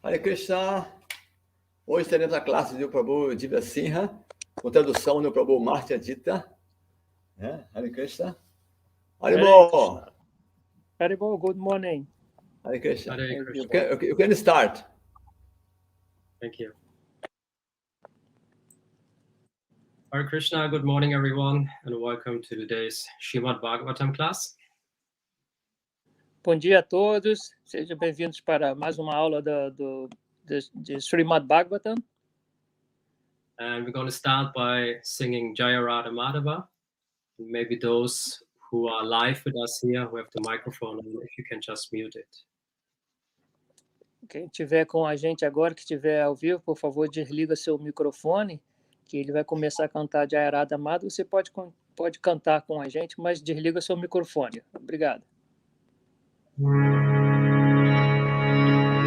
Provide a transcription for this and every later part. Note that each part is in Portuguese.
Hare Krishna. Hoje teremos a classe do Prabhu Divya Simha, com tradução do Prabhu Martya Dita. Hare Krishna. Haribol. Haribol, good morning. Hare Krishna. Hare Krishna. You can start. Thank you. Hare Krishna, good morning everyone, and welcome to today's Srimad Bhagavatam class. Bom dia a todos, sejam bem-vindos para mais uma aula de Srimad Bhagavatam. And we're going to start by singing Jaya Radha Madhava. Maybe those who are live with us here, who have the microphone, if you can just mute it. Quem estiver com a gente agora, que estiver ao vivo, por favor, desliga seu microfone, que ele vai começar a cantar Jaya Radha Madhava. Você pode cantar com a gente, mas desliga seu microfone. Obrigado.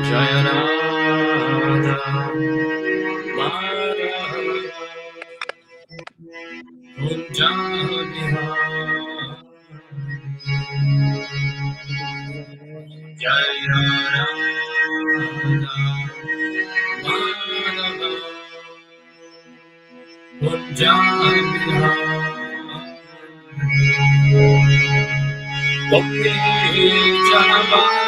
Jaya Radha Madhava Jaya Radha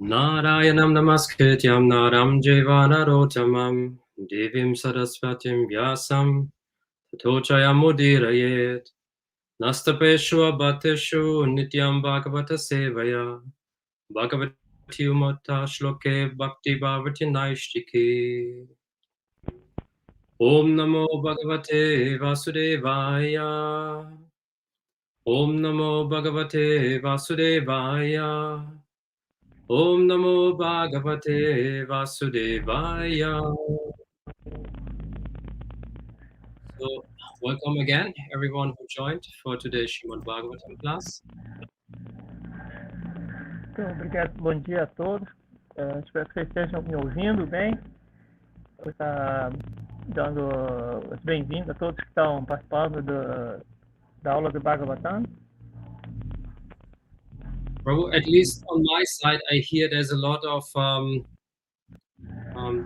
Narayanam namaskrityam naram jeva narotamam devim sarasvatim vyasam tato jayamudirayet nastapeshu abhateshu nityam bhagavata sevaya bhagavati umata shloke bhakti bhavati naishtiki. Om namo bhagavate vasudevaya. Om namo bhagavate vasudevaya. Om namo bhagavate vasudevaya. So, welcome again, everyone who joined for today's Srimad Bhagavatam class. Então, obrigado, bom dia a todos. Espero que vocês estejam me ouvindo bem. Eu estou dando as bem-vindas a todos que estão participando da aula do Bhagavatam. Prabhu, at least on my side, I hear there's a lot of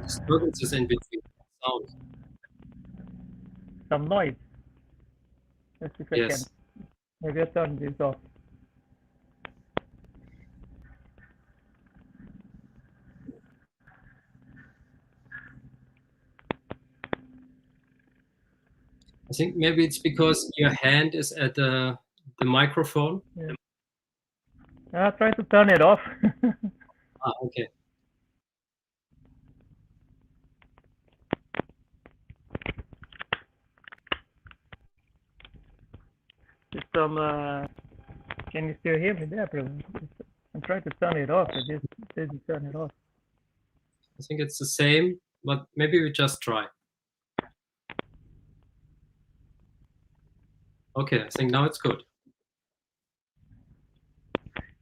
disturbances in between sound. Some noise. Let's see if I Yes. can. Maybe I'll turn this off. I think maybe it's because your hand is at the microphone. Yeah. I'll try to turn it off. Okay. Can you still hear me there, Prabhu? I'm trying to turn it off. I just didn't turn it off. I think it's the same, but maybe we just try. Okay, I think now it's good.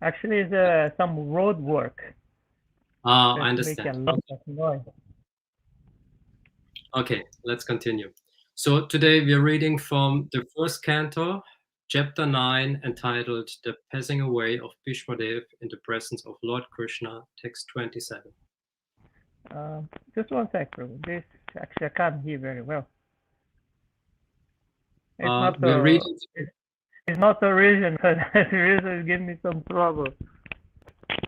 Actually, it's some road work. I That's understand. making a lot of noise. Okay, let's continue. So today we are reading from the first canto, chapter 9, entitled The Passing Away of Bhishmadev in the Presence of Lord Krishna, text 27. Just one sec, Prabhu. This actually I can't hear very well. It's it's not the reason, but the reason is giving me some trouble.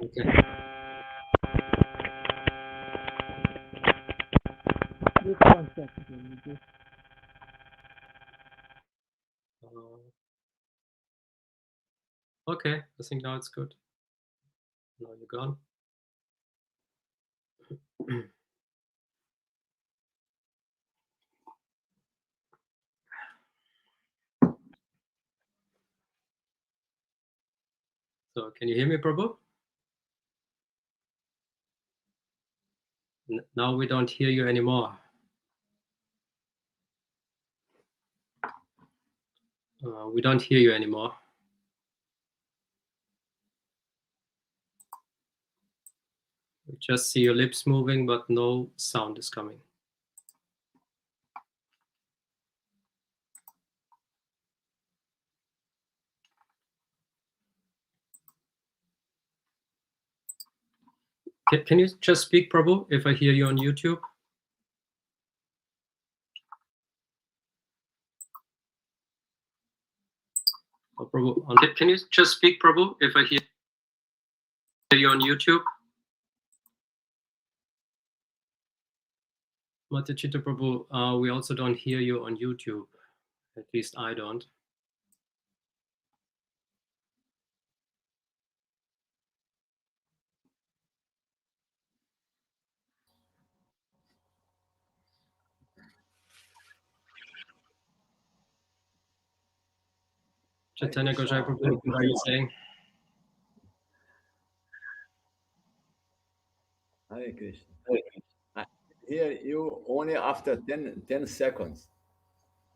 Okay. Just one second, Prabhu. Okay, I think now it's good. Now you're gone. So can you hear me, Prabhu? Now we don't hear you anymore. We don't hear you anymore. We just see your lips moving, but no sound is coming. Can you just speak, Prabhu, if I hear you on YouTube? Oh, Prabhu, can you just speak, Prabhu, if I hear you on YouTube? Matachita Prabhu, we also don't hear you on YouTube. At least I don't. Chaitanya Gojai Prabhu, what are you saying? Hare Krishna. I hear you only after 10 seconds.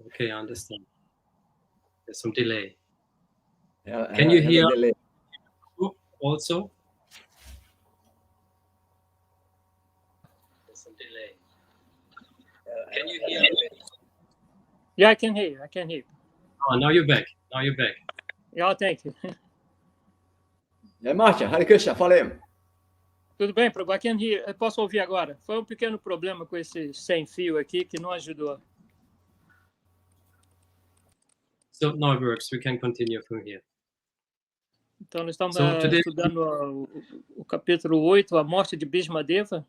Okay, I understand. There's some delay. Yeah, Can you hear delay also? There's some delay. Can you hear? Yeah, I can hear you. I can hear you. Oh, now you're back. Now you're back. Yeah, thank you. É, Márcia, Hare Krishna, falei. Tudo bem, Prabhu? I can hear. Eu posso ouvir agora. Foi um pequeno problema com esse sem fio aqui que não ajudou. So now it works. We can continue from here. Então, nós estamos So today, estudando o capítulo 8, a morte de Bhismadeva.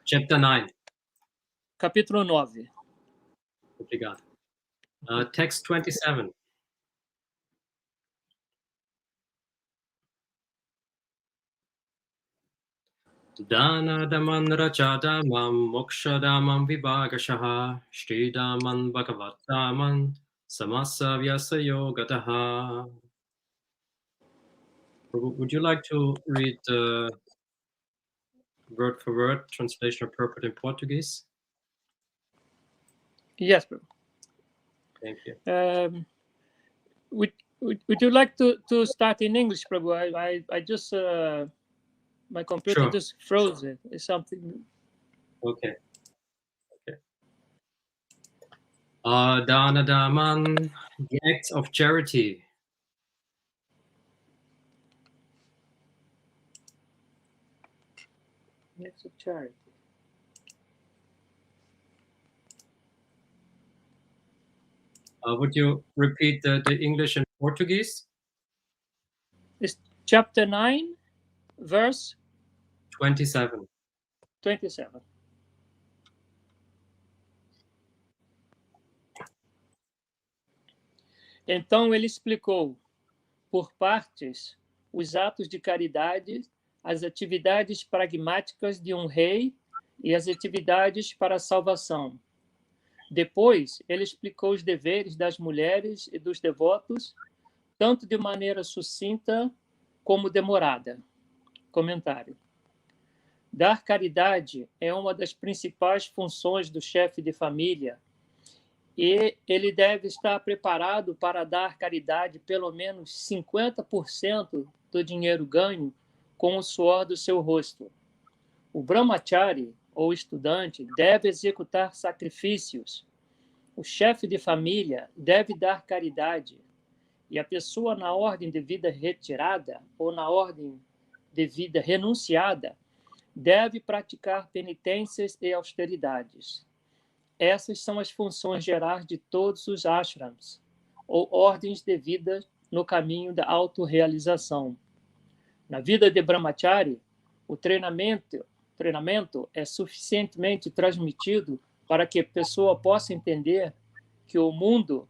chapter 9. Capítulo 9. Obrigado. Text 27. Dana daman rachadamam mokshadamam vibhagashaha shridaman bhagavataman samasa vyasa yogataha. Would you like to read the word for word translation of purport in Portuguese? Yes, Prabhu. Thank you. Would you like to start in English, Prabhu? I just my computer Sure. just froze it. It's something. Okay. Dana daman, the acts of charity. Acts of charity. Would you repeat the English and Portuguese? It's chapter 9, verse 27. 27. Então ele explicou, por partes, os atos de caridade, as atividades pragmáticas de um rei e as atividades para a salvação. Depois, ele explicou os deveres das mulheres e dos devotos, tanto de maneira sucinta como demorada. Comentário. Dar caridade é uma das principais funções do chefe de família, e ele deve estar preparado para dar caridade pelo menos 50% do dinheiro ganho com o suor do seu rosto. O brahmachari, ou estudante, deve executar sacrifícios. O chefe de família deve dar caridade. E a pessoa na ordem de vida retirada ou na ordem de vida renunciada deve praticar penitências e austeridades. Essas são as funções gerais de todos os ashrams, ou ordens de vida no caminho da autorrealização. Na vida de brahmachari, o treinamento é suficientemente transmitido para que a pessoa possa entender que o mundo,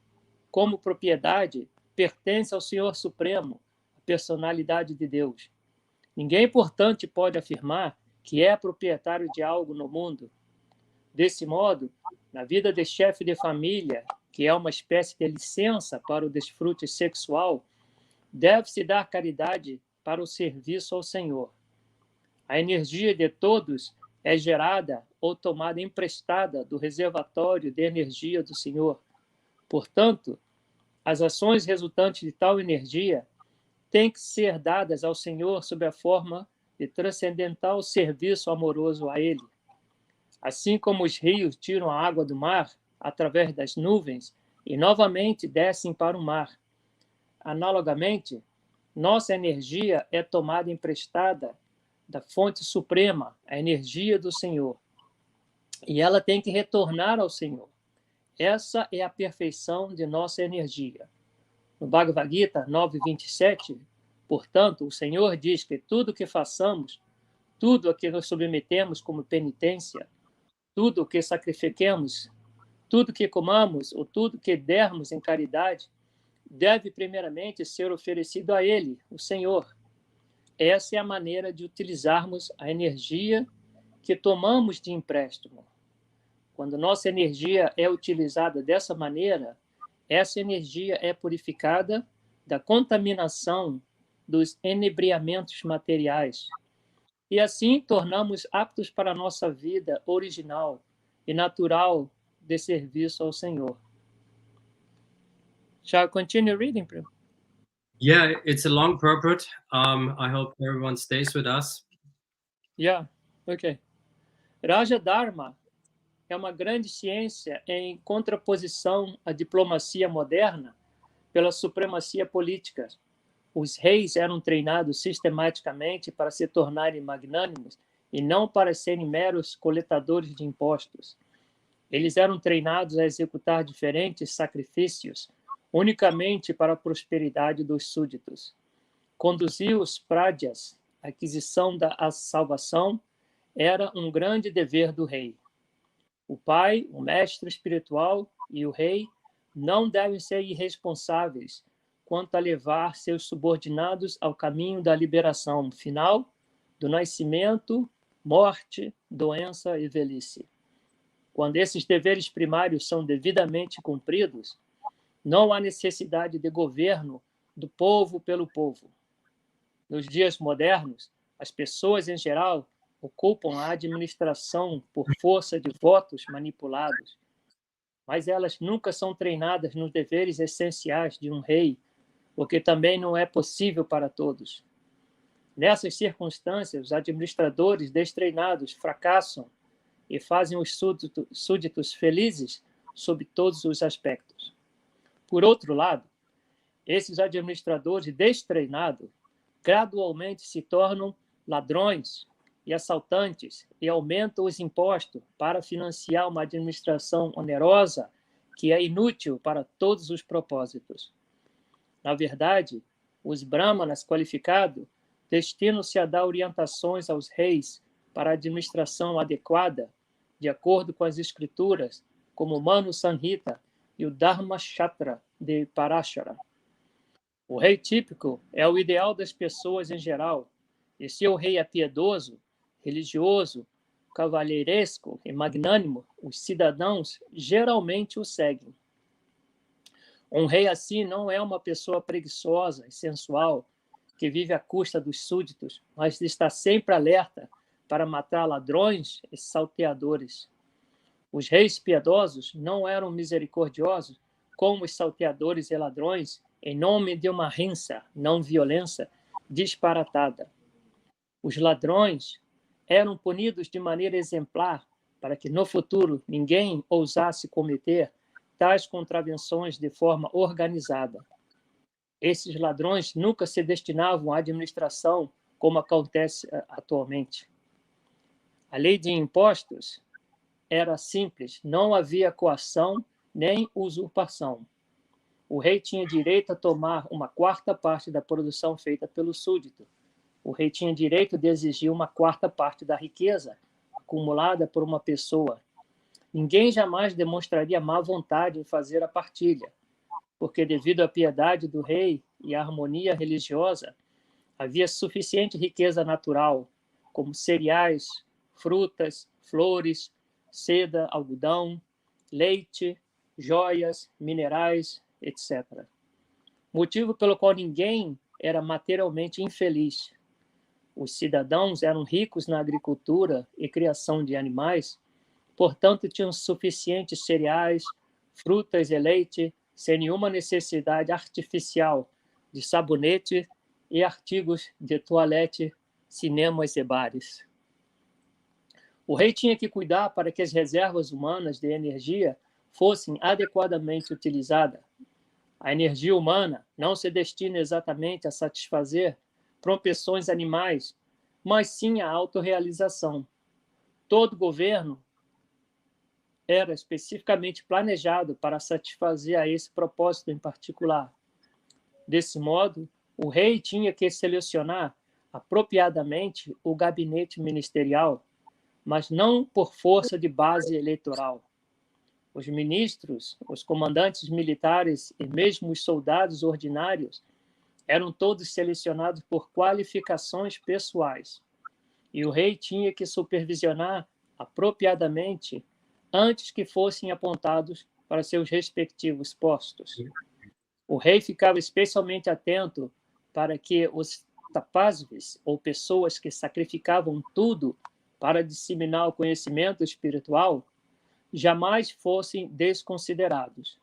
como propriedade, pertence ao Senhor Supremo, a personalidade de Deus. Ninguém, portanto, pode afirmar que é proprietário de algo no mundo. Desse modo, na vida de chefe de família, que é uma espécie de licença para o desfrute sexual, deve-se dar caridade para o serviço ao Senhor. A energia de todos é gerada ou tomada emprestada do reservatório de energia do Senhor. Portanto, as ações resultantes de tal energia têm que ser dadas ao Senhor sob a forma de transcendental serviço amoroso a Ele. Assim como os rios tiram a água do mar através das nuvens e novamente descem para o mar. Analogamente, nossa energia é tomada emprestada da fonte suprema, a energia do Senhor. E ela tem que retornar ao Senhor. Essa é a perfeição de nossa energia. No Bhagavad Gita 9:27, portanto, o Senhor diz que tudo o que façamos, tudo a que nos submetemos como penitência, tudo o que sacrifiquemos, tudo que comamos ou tudo que dermos em caridade, deve primeiramente ser oferecido a Ele, o Senhor. Essa é a maneira de utilizarmos a energia que tomamos de empréstimo. Quando nossa energia é utilizada dessa maneira, essa energia é purificada da contaminação dos enebriamentos materiais. E assim tornamos aptos para a nossa vida original e natural de serviço ao Senhor. Shall I continue reading? Yeah, it's a long purport. I hope everyone stays with us. Yeah, okay. Raja Dharma é uma grande ciência em contraposição à diplomacia moderna pela supremacia política. Os reis eram treinados sistematicamente para se tornarem magnânimos e não para serem meros coletadores de impostos. Eles eram treinados a executar diferentes sacrifícios, unicamente para a prosperidade dos súditos. Conduzir os pradyas à aquisição da salvação era um grande dever do rei. O pai, o mestre espiritual e o rei não devem ser irresponsáveis quanto a levar seus subordinados ao caminho da liberação final, do nascimento, morte, doença e velhice. Quando esses deveres primários são devidamente cumpridos, não há necessidade de governo do povo pelo povo. Nos dias modernos, as pessoas em geral ocupam a administração por força de votos manipulados, mas elas nunca são treinadas nos deveres essenciais de um rei, o que também não é possível para todos. Nessas circunstâncias, os administradores destreinados fracassam e fazem os súditos felizes sob todos os aspectos. Por outro lado, esses administradores destreinados gradualmente se tornam ladrões e assaltantes e aumentam os impostos para financiar uma administração onerosa que é inútil para todos os propósitos. Na verdade, os brahmanas qualificados destinam-se a dar orientações aos reis para a administração adequada, de acordo com as escrituras, como o Manu Samhita e o Dharma Shastra de Parashara. O rei típico é o ideal das pessoas em geral, e se o rei é piedoso, religioso, cavalheiresco e magnânimo, os cidadãos geralmente o seguem. Um rei assim não é uma pessoa preguiçosa e sensual que vive à custa dos súditos, mas está sempre alerta para matar ladrões e salteadores. Os reis piedosos não eram misericordiosos como os salteadores e ladrões em nome de uma rinça, não violência, disparatada. Os ladrões eram punidos de maneira exemplar para que no futuro ninguém ousasse cometer tais contravenções de forma organizada. Esses ladrões nunca se destinavam à administração, como acontece atualmente. A lei de impostos era simples, não havia coação nem usurpação. O rei tinha direito a tomar uma quarta parte da produção feita pelo súdito. O rei tinha direito de exigir uma quarta parte da riqueza acumulada por uma pessoa. Ninguém jamais demonstraria má vontade em fazer a partilha, porque devido à piedade do rei e à harmonia religiosa, havia suficiente riqueza natural, como cereais, frutas, flores, seda, algodão, leite, joias, minerais, etc. Motivo pelo qual ninguém era materialmente infeliz. Os cidadãos eram ricos na agricultura e criação de animais, portanto tinham suficientes cereais, frutas e leite, sem nenhuma necessidade artificial de sabonete e artigos de toalete, cinemas e bares. O rei tinha que cuidar para que as reservas humanas de energia fossem adequadamente utilizadas. A energia humana não se destina exatamente a satisfazer propensões animais, mas sim à autorrealização. Todo governo era especificamente planejado para satisfazer a esse propósito em particular. Desse modo, o rei tinha que selecionar apropriadamente o gabinete ministerial, mas não por força de base eleitoral. Os ministros, os comandantes militares e mesmo os soldados ordinários eram todos selecionados por qualificações pessoais. E o rei tinha que supervisionar apropriadamente antes que fossem apontados para seus respectivos postos. O rei ficava especialmente atento para que os tapasvis, ou pessoas que sacrificavam tudo para disseminar o conhecimento espiritual, jamais fossem desconsiderados.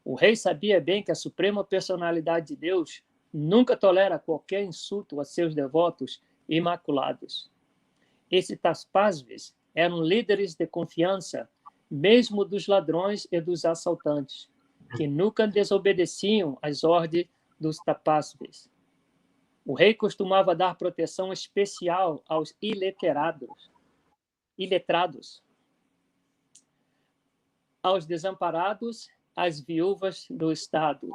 O rei sabia bem que a suprema personalidade de Deus nunca tolera qualquer insulto a seus devotos imaculados. Esses tapasvis eram líderes de confiança, mesmo dos ladrões e dos assaltantes, que nunca desobedeciam às ordens dos tapasvis. O rei costumava dar proteção especial aos iletrados, aos desamparados as viúvas do Estado.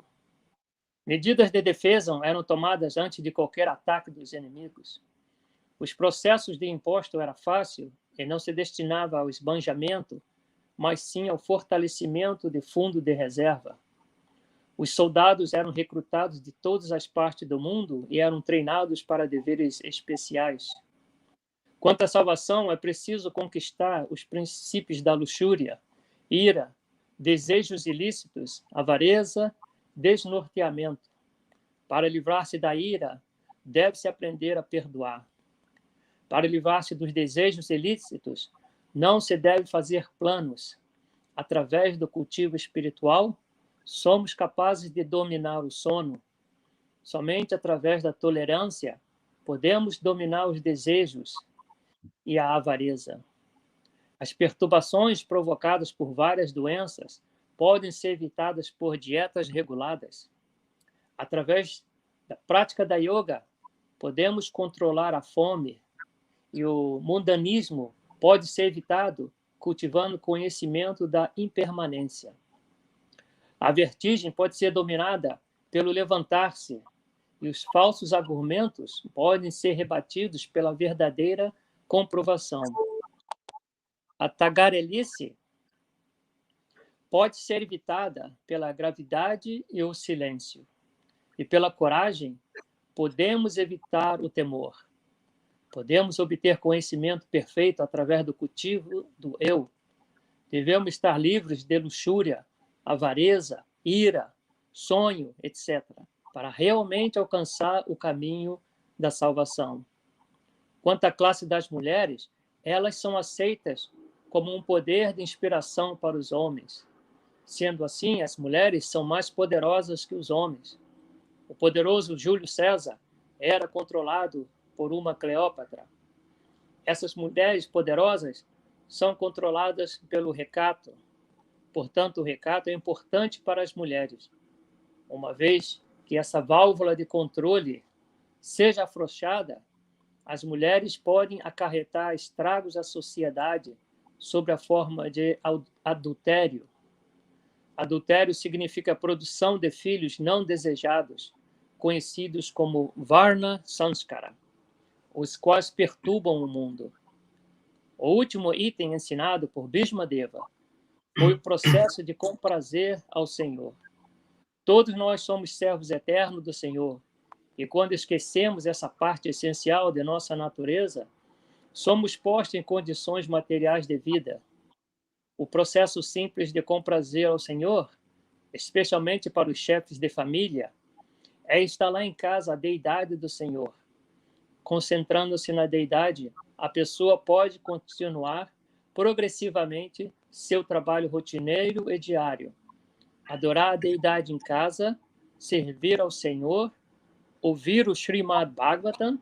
Medidas de defesa eram tomadas antes de qualquer ataque dos inimigos. Os processos de imposto eram fáceis e não se destinava ao esbanjamento, mas sim ao fortalecimento de fundo de reserva. Os soldados eram recrutados de todas as partes do mundo e eram treinados para deveres especiais. Quanto à salvação, é preciso conquistar os princípios da luxúria, ira, desejos ilícitos, avareza, desnorteamento. Para livrar-se da ira, deve-se aprender a perdoar. Para livrar-se dos desejos ilícitos, não se deve fazer planos. Através do cultivo espiritual, somos capazes de dominar o sono. Somente através da tolerância podemos dominar os desejos e a avareza. As perturbações provocadas por várias doenças podem ser evitadas por dietas reguladas. Através da prática da yoga, podemos controlar a fome e o mundanismo pode ser evitado cultivando conhecimento da impermanência. A vertigem pode ser dominada pelo levantar-se e os falsos argumentos podem ser rebatidos pela verdadeira comprovação. A tagarelice pode ser evitada pela gravidade e o silêncio. E pela coragem, podemos evitar o temor. Podemos obter conhecimento perfeito através do cultivo do eu. Devemos estar livres de luxúria, avareza, ira, sonho, etc., para realmente alcançar o caminho da salvação. Quanto à classe das mulheres, elas são aceitas como um poder de inspiração para os homens. Sendo assim, as mulheres são mais poderosas que os homens. O poderoso Júlio César era controlado por uma Cleópatra. Essas mulheres poderosas são controladas pelo recato. Portanto, o recato é importante para as mulheres, uma vez que essa válvula de controle seja afrouxada, as mulheres podem acarretar estragos à sociedade sob a forma de adultério. Adultério significa a produção de filhos não desejados, conhecidos como Varna Sanskara, os quais perturbam o mundo. O último item ensinado por Bhishmadeva foi o processo de comprazer ao Senhor. Todos nós somos servos eternos do Senhor, e quando esquecemos essa parte essencial de nossa natureza, somos postos em condições materiais de vida. O processo simples de comprazer ao Senhor, especialmente para os chefes de família, é instalar em casa a deidade do Senhor. Concentrando-se na deidade, a pessoa pode continuar progressivamente seu trabalho rotineiro e diário. Adorar a deidade em casa, servir ao Senhor, ouvir o Srimad Bhagavatam,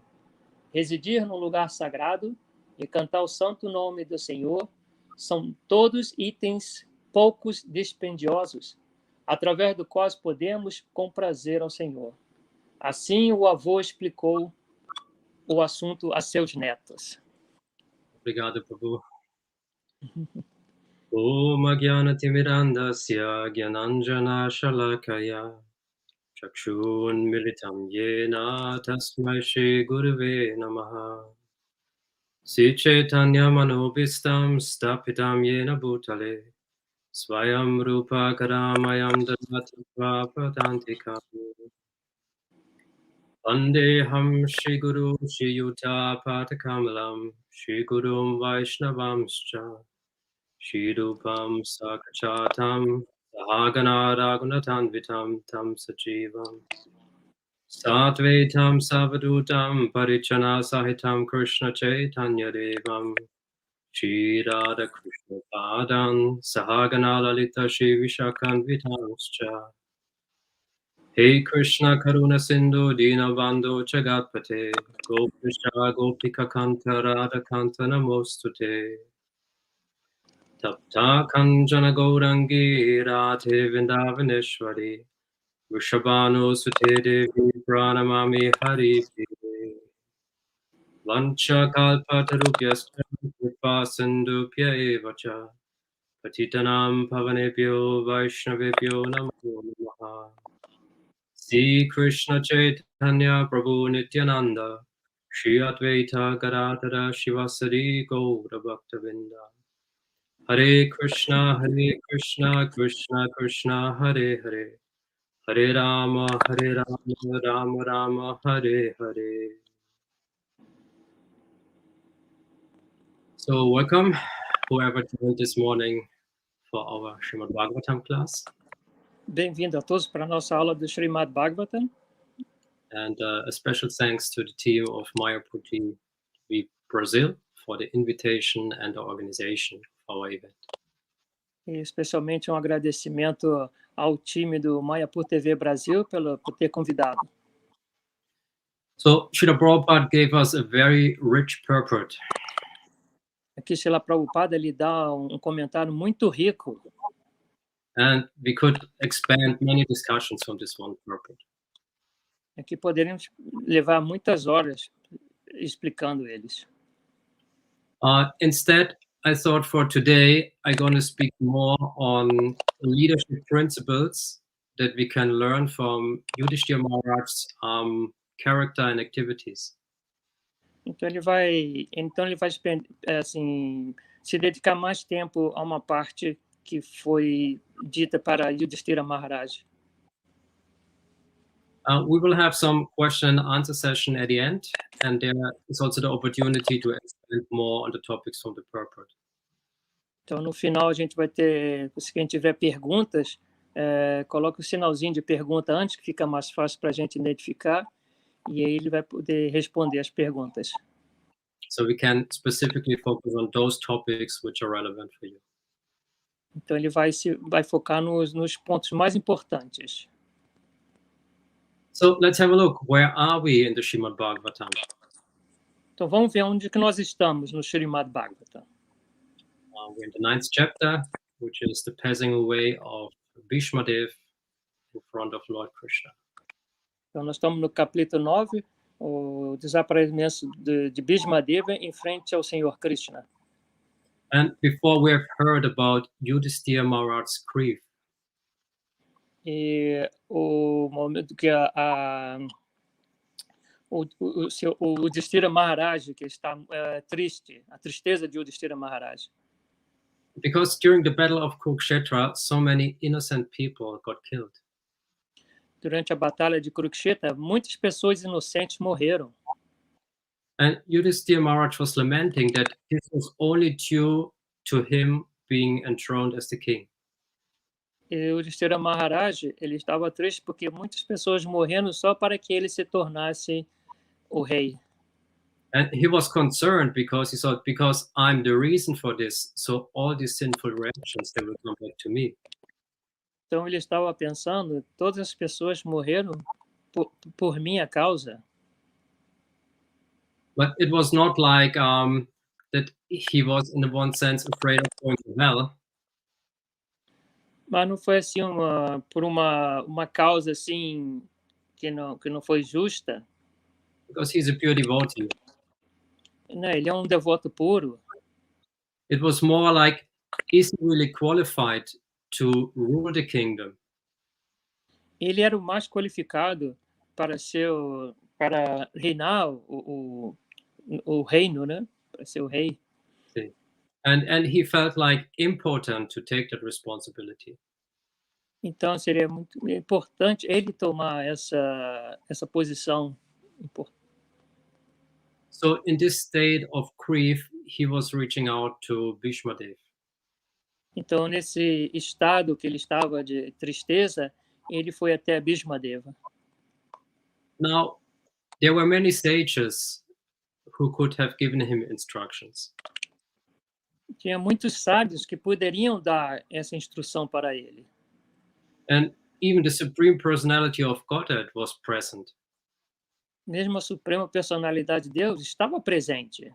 residir num lugar sagrado e cantar o santo nome do Senhor são todos itens poucos dispendiosos, através do quais podemos comprazer ao Senhor. Assim, o avô explicou o assunto a seus netos. Obrigado, Prabhu. Om Agyanatimirandasya Gyananjana Shalakaya Chakshun Militam Yena Tasmai Shri Gurave Namaha Sri Chaitanya Manobhistam Stapitam Yena Bhutale Swayam Rupa Karamayam Dadati Prapadantikam Vandeham Shri Guru Shri Yuta Patakamalam Shri Gurum Vaishnavamscha Shri Rupam Sakachatam Sahagana Ragunatanvitam Tam Sajivam Sattvetam Savadutam Parichana Sahitam Krishna Chaitanya Devam Shri Radha Krishna Padan Sahagana Lalita Shri Vishakanvitamscha Hey Krishna Karuna Sindhu Dinabandhu Chagatpate Gopisha Gopika Kanta Radha Kanta Namostute Tapta Kanjana Gaurangi Radhe Vindavaneshwari Vrishabhanu Sute Devi Pranamami Hari Vancha Kalpatarupyascha Kripa Sindhupya Evacha Patitanam pavanebhyo vaishnavebhyo namo namaha. Sri Krishna Chaitanya Prabhu Nityananda, Shri Advaita Gadadhara Shivasari Gaura Bhaktavinda. Hare Krishna, Krishna Krishna, Hare Hare, Hare Rama, Rama Rama, Hare Hare. So welcome, whoever joined this morning for our Srimad Bhagavatam class. Bem-vindo a todos para a nossa aula do Srimad Bhagavatam. And a special thanks to the team of MayapurTV Brasil for the invitation and the organization of our event. E especialmente agradecimento ao time do MayapurTV Brasil por ter convidado. So Srila Prabhupada gave us a very rich purport. Aqui Srila Prabhupada ele dá comentário muito rico. And we could expand many discussions from this one purport. Aqui poderíamos levar muitas horas explicando eles. Instead, I thought for today, I'm going to speak more on leadership principles that we can learn from Yudhishthira Maharaj's character and activities. Então ele vai assim, se dedicar mais tempo a uma parte que foi dita para Yudhishthira Maharaj. We will have some question and answer session at the end, and there is also the opportunity to expand more on the topics from the purport. Então, no final, a gente vai ter, se quem tiver perguntas, coloca o sinalzinho de pergunta antes, que fica mais fácil para a gente identificar, e aí ele vai poder responder as perguntas. So we can specifically focus on those topics which are relevant for you. Então, ele vai focar nos pontos mais importantes. So let's have a look. Where are we in the Srimad Bhagavatam? Então, vamos ver onde que nós estamos no Srimad Bhagavatam. We're in the 9th chapter, which is the passing away of Bhishmadev in front of Lord Krishna. Então, nós estamos no capítulo 9, o desaparecimento de Bhishmadeva em frente ao Senhor Krishna. And before we have heard about Yudhishthira Maharaj's grief, e o momento que o Yudhishthira Maharaj, que está triste, a tristeza de Yudhishthira Maharaj. Because during the battle of Kurukshetra, so many innocent people got killed. Durante a batalha de Kurukshetra, muitas pessoas inocentes morreram. And Yudhishthira Maharaj was lamenting that this was only due to him being enthroned as the king. E o Yudhishthira Maharaj, ele estava triste porque muitas pessoas morreram só para que ele se tornasse o rei. And he was concerned because he thought, because I'm the reason for this, so all these sinful reactions, they will come back to me. Então ele estava pensando, todas as pessoas morreram por minha causa. But it was not like that he was, in one sense, afraid of going to hell. Mas não foi assim por uma causa assim que não foi justa. Because he's a pure devotee. Não, ele é devoto puro. It was more like, is he really qualified to rule the kingdom? Ele era o mais qualificado para reinar o reino, né? Para ser o rei. Sim. And he felt like important to take that responsibility. Então seria muito importante ele tomar essa posição importante. So in this state of grief, he was reaching out to Bhishmadev. Então nesse estado que ele estava de tristeza, ele foi até Bhishmadeva. Now, there were many sages who could have given him instructions. Tinha muitos sábios que poderiam dar essa instrução para ele. And even the Supreme Personality of Godhead was present. Mesmo a Suprema Personalidade de Deus estava presente.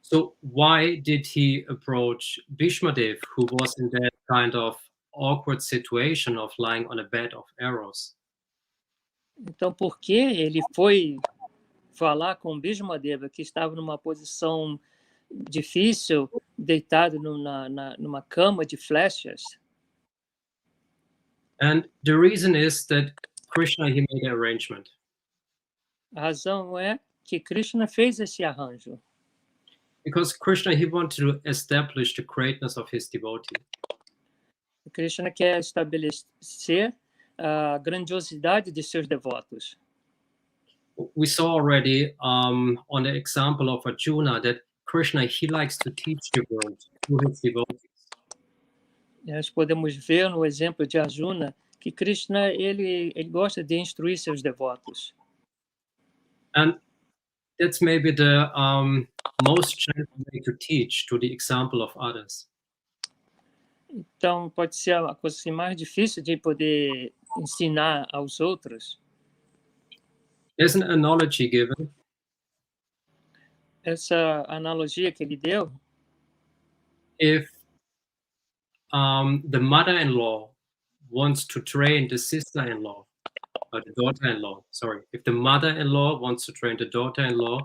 So why did he approach Bhishmadev, who was in that kind of awkward situation of lying on a bed of arrows? Então, por que ele foi falar com Bhishmadeva, que estava numa posição difícil deitado numa cama de flechas? And the reason is that Krishna, he made an arrangement. A razão é que Krishna fez esse arranjo. Because Krishna, he wanted to establish the greatness of his devotee. Krishna quer estabelecer a grandiosidade de seus devotos. We saw already on the example of Arjuna that Krishna, he likes to teach the world through his devotees. Nós podemos ver no exemplo de Arjuna que Krishna ele gosta de instruir seus devotos. And that's maybe the most gentle way to teach, to the example of others. Então, pode ser a coisa assim, mais difícil de poder ensinar aos outros. There's an analogy given. Essa analogia que ele deu, If the mother-in-law wants to train the sister-in-law, or the daughter-in-law, sorry. If the mother-in-law wants to train the daughter-in-law,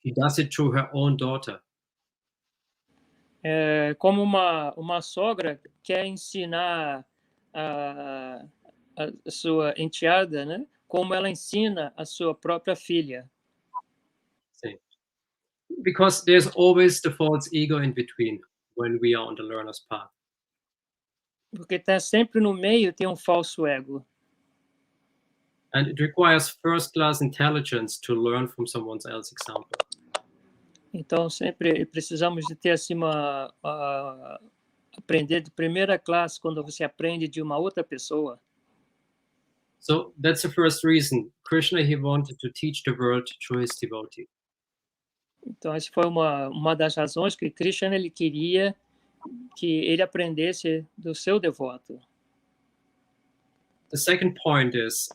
she does it through her own daughter. é como uma sogra quer ensinar a sua enteada, né? Como ela ensina a sua própria filha. See? Because there's always the false ego in between when we are on the learner's path. Porque está sempre no meio, tem um falso ego. And it requires first-class intelligence to learn from someone else's example. Então, sempre precisamos de ter assim aprender de primeira classe quando você aprende de uma outra pessoa. So that's the first reason. Krishna, he wanted to teach the world through his devotee. Então, essa foi uma das razões que Krishna ele queria que ele aprendesse do seu devoto. The second point is,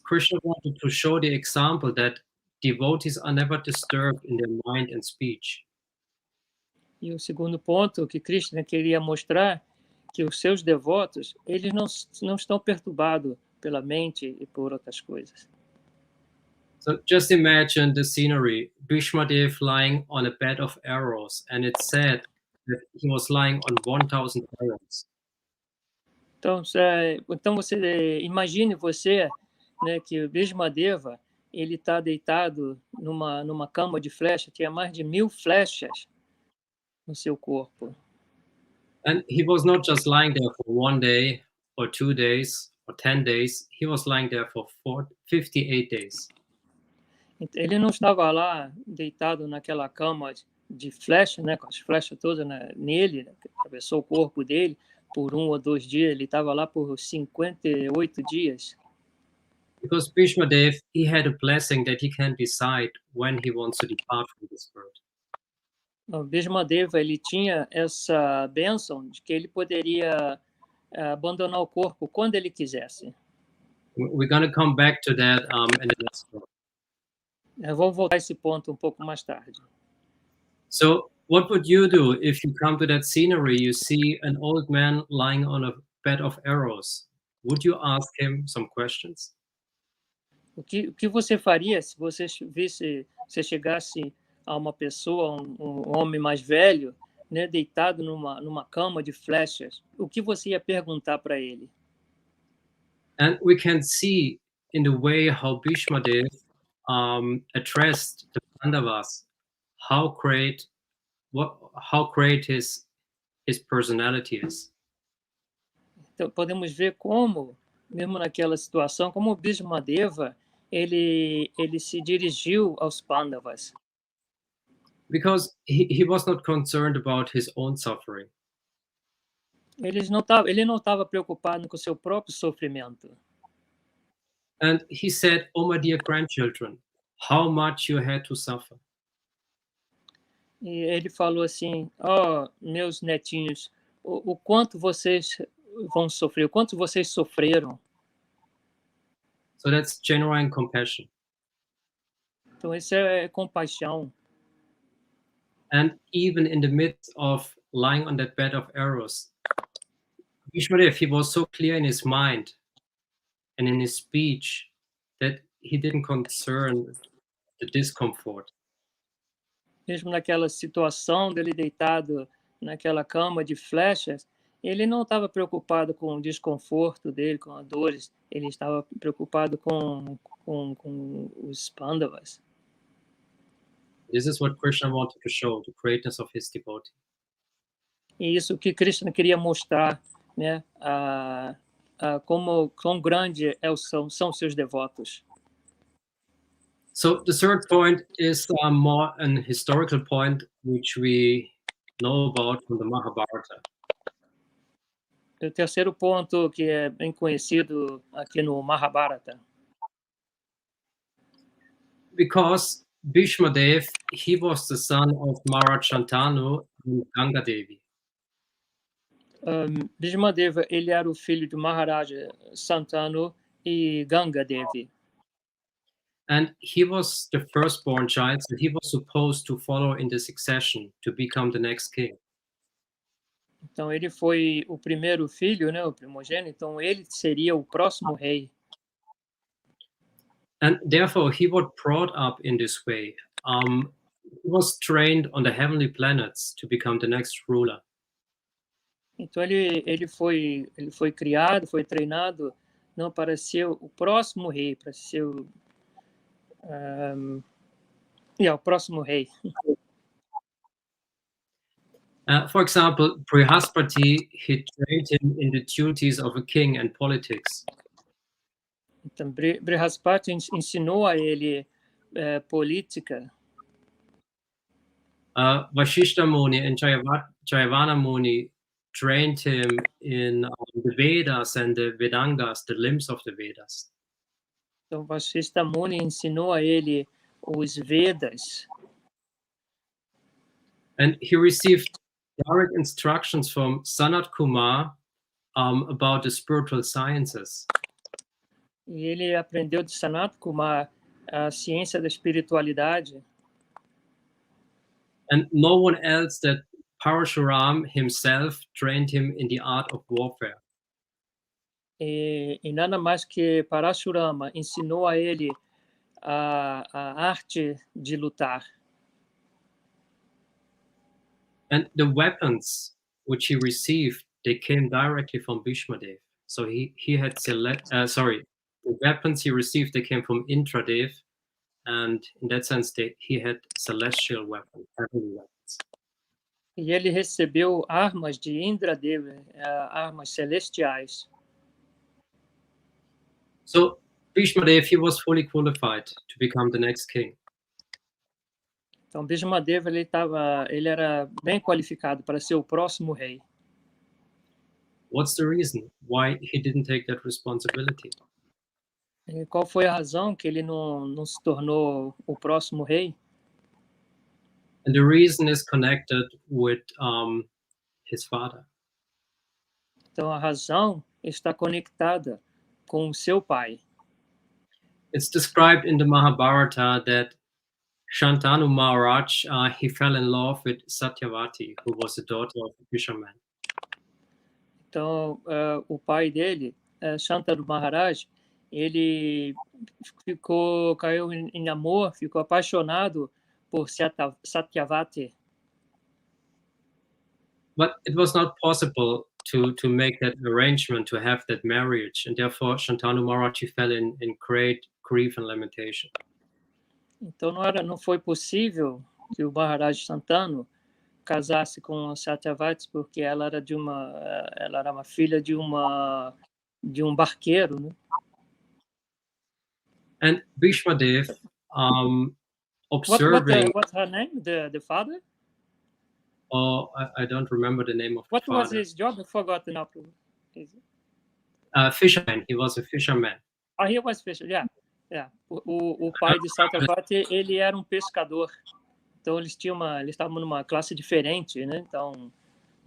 Krishna wanted to show the example that devotees are never disturbed in their mind and speech. E o segundo ponto que Krishna queria mostrar que os seus devotos, eles não estão perturbados pela mente e por outras coisas. So just imagine the scenery, Bhishma Dev lying on a bed of arrows, and it's said that he was lying on 1,000 arrows. Então você imagine você, né, que o Bhishmadeva ele está deitado numa cama de flecha, tinha mais de 1000 flechas no seu corpo. And he was not just lying there for 1 day or 2 days or 10 days. He was lying there for 58 days. Ele não estava lá deitado naquela cama de flecha, né, com as flechas todas nele, né, que atravessou o corpo dele por 1 ou 2 dias. Ele estava lá por 58 dias. Because Bhishma Dev, he had a blessing that he can decide when he wants to depart from this world. O Bhishmadeva ele tinha essa bênção de que ele poderia abandonar o corpo quando ele quisesse. We're going to come back to that in the next talk. Vou voltar a esse ponto um pouco mais tarde. So what would you do if you come to that scenery, you see an old man lying on a bed of arrows? Would you ask him some questions? O que você faria se você chegasse a uma pessoa, um homem mais velho, né, deitado numa cama de flechas? O que você ia perguntar para ele? And we can see in the way how Bhishma Dev addressed the Pandavas, how great his personality is. Então, podemos ver como, mesmo naquela situação, como o Bhishmadeva ele se dirigiu aos Pandavas. Because he was not concerned about his own suffering. Ele não estava preocupado com o seu próprio sofrimento. And he said, "Oh, my dear grandchildren, how much you had to suffer." E ele falou assim: meus netinhos, o quanto vocês vão sofrer, o quanto vocês sofreram. So that's genuine compassion. Então, isso é compaixão. And even in the midst of lying on that bed of arrows, Vishwadev, he was so clear in his mind and in his speech that he didn't concern the discomfort. mesmo naquela situação dele deitado naquela cama de flechas, ele não estava preocupado com o desconforto dele, com as dores, ele estava preocupado com os Pandavas. This is what Krishna wanted to show, the greatness of his devotee. E isso que Krishna queria mostrar, né, quão grande são seus devotos. So the third point is more an historical point, which we know about from the Mahabharata. O terceiro ponto, que é bem conhecido aqui no Mahabharata. Because Bhishma Dev, he was the son of Maharaj Shantanu and Ganga Devi. Bhishma Deva, ele era o filho de Maharaj Santanu e Ganga Devi. And he was the firstborn child, so he was supposed to follow in the succession to become the next king. Então ele foi o primeiro filho, né, o primogênito, então ele seria o próximo rei. And therefore he was brought up in this way. He was trained on the heavenly planets to become the next ruler. Então ele foi criado, foi treinado não para ser o próximo rei, para ser o próximo rei. For example, Brihaspati, he trained him in the duties of a king and politics. Então Brihaspati ensinou a ele política. Vashishta Muni and Jayavana Muni trained him in the Vedas and the Vedangas, the limbs of the Vedas. Então Vashishta Muni ensinou a ele os Vedas. And he received direct instructions from Sanat Kumar about the spiritual sciences. E ele aprendeu de Sanat Kumar a ciência da espiritualidade. And no one else that Parashuram himself trained him in the art of warfare. E nada mais que Parashurama ensinou a ele a arte de lutar. And the weapons which he received, they came directly from Bhishma Dev. So he had the weapons he received, they came from Indra Dev, and in that sense, he had celestial weapons, heavenly weapons. E ele recebeu armas de Indra Dev, armas celestiais. So Bhishma Dev, he was fully qualified to become the next king. Então Bhishma Deva ele era bem qualificado para ser o próximo rei. What's the reason why he didn't take that responsibility? E qual foi a razão que ele não se tornou o próximo rei? And the reason is connected with his father. Então a razão está conectada com o seu pai. It's described in the Mahabharata that Shantanu Maharaj, he fell in love with Satyavati, who was the daughter of a fisherman. Então, o pai dele, Shantanu Maharaj, ele caiu em amor, ficou apaixonado por Satyavati. But it was not possible to make that arrangement, to have that marriage, and therefore Shantanu Maharaj, he fell in great grief and lamentation. Então não foi possível que o Maharaj Shantanu casasse com Satyavati, porque ela era uma filha de um barqueiro, né? And Bhishma Dev, observing. What's her name? The father? Oh, I don't remember the name of the father. What was his job? I forgot now. Fisherman. He was a fisherman. Oh, he was fisherman. Yeah. O pai de Satyavati, ele era um pescador. Então eles estavam numa classe diferente, né? Então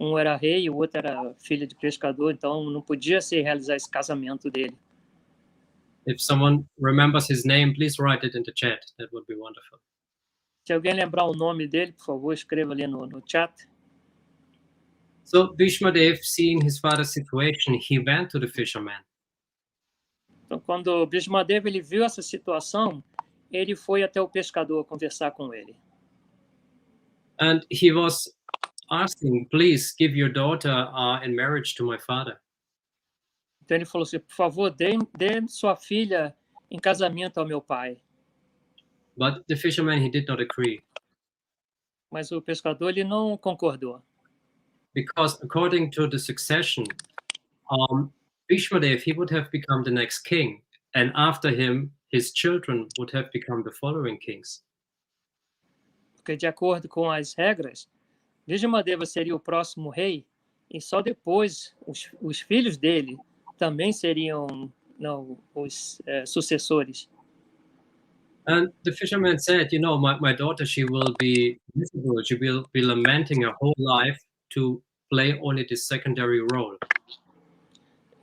um era rei e o outro era filho de pescador, então não podia se realizar esse casamento dele. If someone remembers his name, please write it in the chat. That would be wonderful. Se alguém lembrar o nome dele, por favor, escreva ali no chat. So Bhishma Dev, seeing his father's situation, he went to the fisherman. Então, quando Bhishma Deva ele viu essa situação, ele foi até o pescador conversar com ele. And he was asking, please give your daughter in marriage to my father. Então ele falou assim, por favor, dê sua filha em casamento ao meu pai. But the fisherman, he did not agree. Mas o pescador, ele não concordou. Because according to the succession, Bhishmadev, he would have become the next king. And after him, his children would have become the following kings. Porque de acordo com as regras, Bhishmadeva seria o próximo rei e só depois os filhos dele também seriam os sucessores. And the fisherman said, you know, my daughter, she will be miserable. She will be lamenting her whole life to play only this secondary role.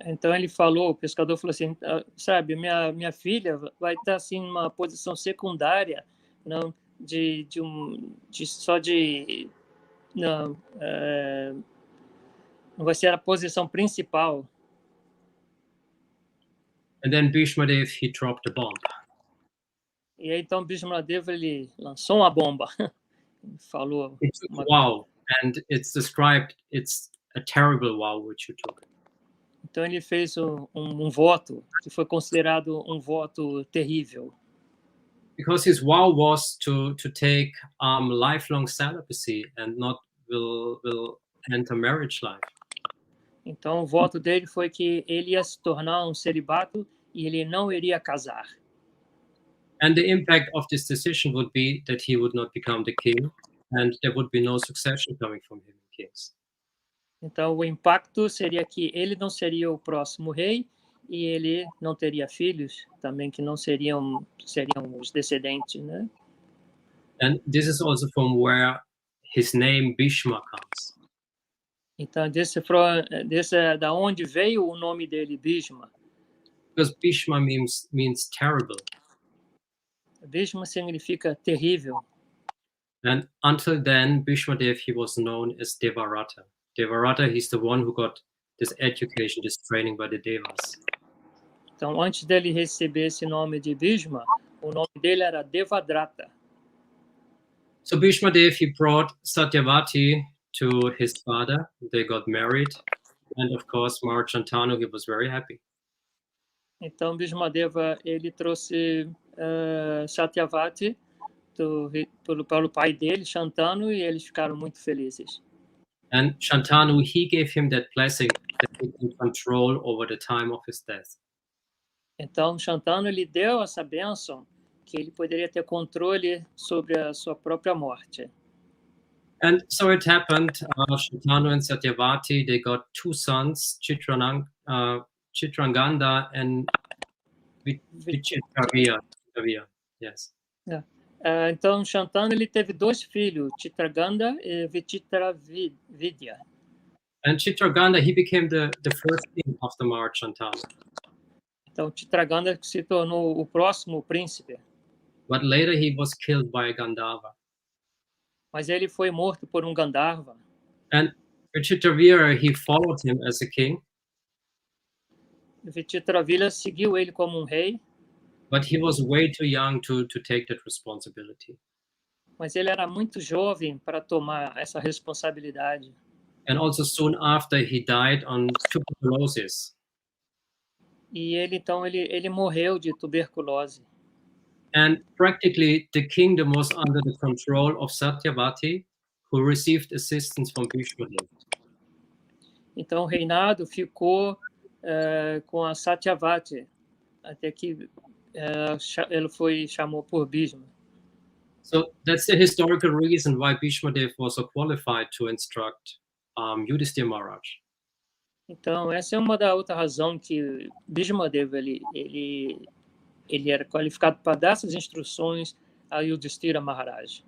Então ele falou, o pescador falou assim, sabe, minha filha vai estar assim numa posição secundária, não não vai ser a posição principal. And then Bhishmadev, he dropped the bomb. E aí então Bhishmadeva, ele lançou uma bomba. Ele falou. Wow, and it's described, it's a terrible vow which you took. Então ele fez um voto que foi considerado um voto terrível. Because his vow was to take lifelong celibacy and not will enter marriage life. Então o voto dele foi que ele ia se tornar um celibato e ele não iria casar. And the impact of this decision would be that he would not become the king and there would be no succession coming from him in kings. Então o impacto seria que ele não seria o próximo rei e ele não teria filhos também que não seriam os descendentes, né? And this is also from where his name Bhishma comes. Então da onde veio o nome dele, Bhishma. Because Bhishma means terrible. Bhishma significa terrível. And until then, Bhishmadev, he was known as Devarata. Devarata, he's the one who got this education, this training by the Devas. Então, antes dele receber esse nome de Bhishma, o nome dele era Devadrata. So Bhishmadev, he brought Satyavati to his father. They got married. And of course, Maharaj Shantanu, he was very happy. Então, Bhishmadeva, ele trouxe Satyavati pelo pai dele, Shantanu, e eles ficaram muito felizes. And Shantanu, he gave him that blessing that he can control over the time of his death. Então, Shantanu, ele deu essa bênção que ele poderia ter controle sobre a sua própria morte. And so it happened, Shantanu and Satyavati, they got two sons, Chitranganda and Vichitravya. Yes. Então, Shantanu, ele teve dois filhos, Chitraganda e Vichitravidya. And Chitraganda, he became the first king after Maharaj Shantanu. Então, Chitraganda se tornou o próximo príncipe. But later he was killed by a Gandharva. Mas ele foi morto por um Gandharva. And Vichitravya, he followed him as a king. Vichitravidya seguiu ele como um rei. But he was way too young to take that responsibility. Mas ele era muito jovem para tomar essa responsabilidade. And also soon after he died on tuberculosis. E ele morreu de tuberculose. And practically the kingdom was under the control of Satyavati, who received assistance from Bhishmadev. Então o reinado ficou com a Satyavati, até que ele chamou por Bhishma. So that's the historical reason why Bhishmadev was so qualified to instruct Yudhishthira Maharaj. Então essa é uma da outra razão que Bhishmadeva ele era qualificado para dar essas instruções a Yudhishthira Maharaj.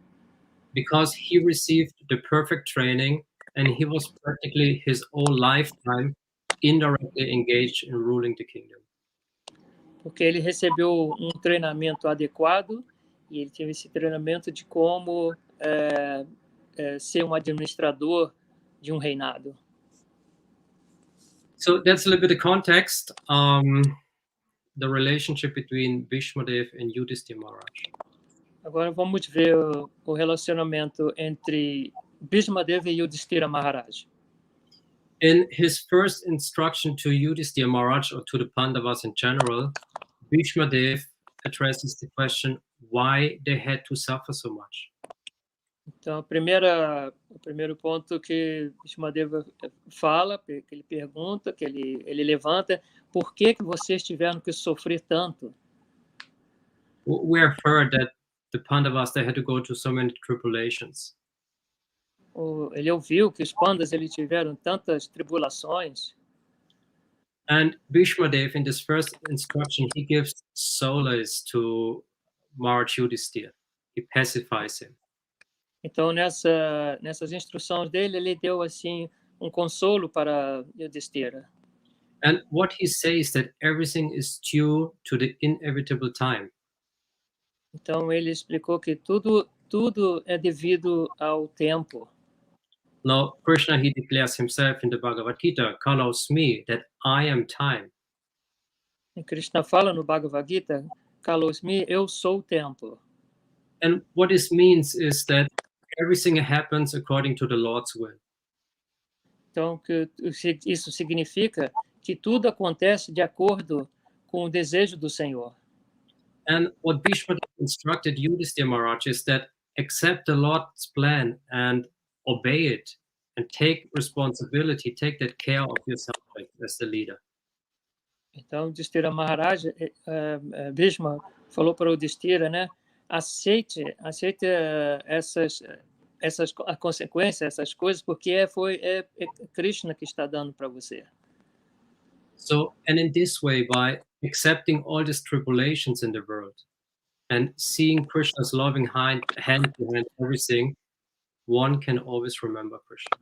Because he received the perfect training and he was practically his whole lifetime indirectly engaged in ruling the kingdom. Porque ele recebeu um treinamento adequado e ele teve esse treinamento de como ser um administrador de um reinado. So that's a little bit of context, the relationship between Bhishmadev and Yudhishthira Maharaj. Agora vamos ver o relacionamento entre Bhishmadeva e Yudhishthira Maharaj. In his first instruction to Yudhishthira Maharaj, or to the Pandavas in general, Bhishma Dev addresses the question why they had to suffer so much. Então, o primeiro ponto que Bhishmadeva fala, que ele pergunta, que ele levanta, por que vocês tiveram que sofrer tanto? We have heard that the Pandavas, they had to go through so many tribulations. Ele ouviu que os pandas eles tiveram tantas tribulações. And Bhishma Dev, in this first instruction, he gives solace to Maharaj Yudhishthira. He pacifies him. Então, nessas instruções dele, ele deu assim consolo para Yudhishthira. And what he says that everything is due to the inevitable time. Então, ele explicou que tudo é devido ao tempo. Now, Krishna, he declares himself in the Bhagavad Gita, calls me that I am time. E Krishna fala no Bhagavad Gita, Kalosmi, eu sou o tempo. And what this means is that everything happens according to the Lord's will. Então, isso significa que tudo acontece de acordo com o desejo do Senhor. And what Bhishma instructed Yudhishthira Maharaj is that accept the Lord's plan and obey it and take responsibility, take that care of yourself as the leader. Então, Yudhishthira Maharaj, Bhishma falou para o Yudhishthira, né? Aceite essas consequências, essas coisas, porque é Krishna que está dando para você. So, and in this way, by accepting all these tribulations in the world and seeing Krishna's loving hand behind everything, one can always remember Krishna.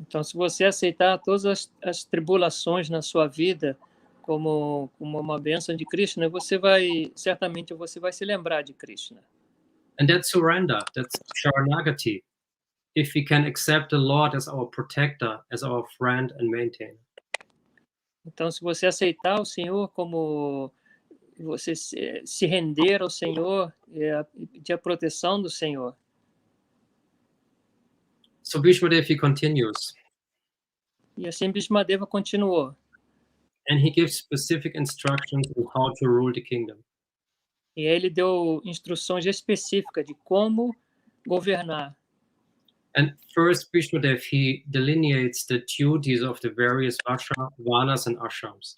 Então, se você aceitar todas as tribulações na sua vida como uma bênção de Krishna, certamente você vai se lembrar de Krishna. And that's surrender, that's Sharanagati. If we can accept the Lord as our protector, as our friend and maintainer. Então, se você aceitar o Senhor como você se render ao Senhor e pedir a proteção do Senhor. So Bhishmadev, he continues. E assim Bhishmadeva continuou. And he gives specific instructions on how to rule the kingdom. E ele deu instruções específicas de como governar. And first, Bhishmadev, he delineates the duties of the various varnas and ashrams.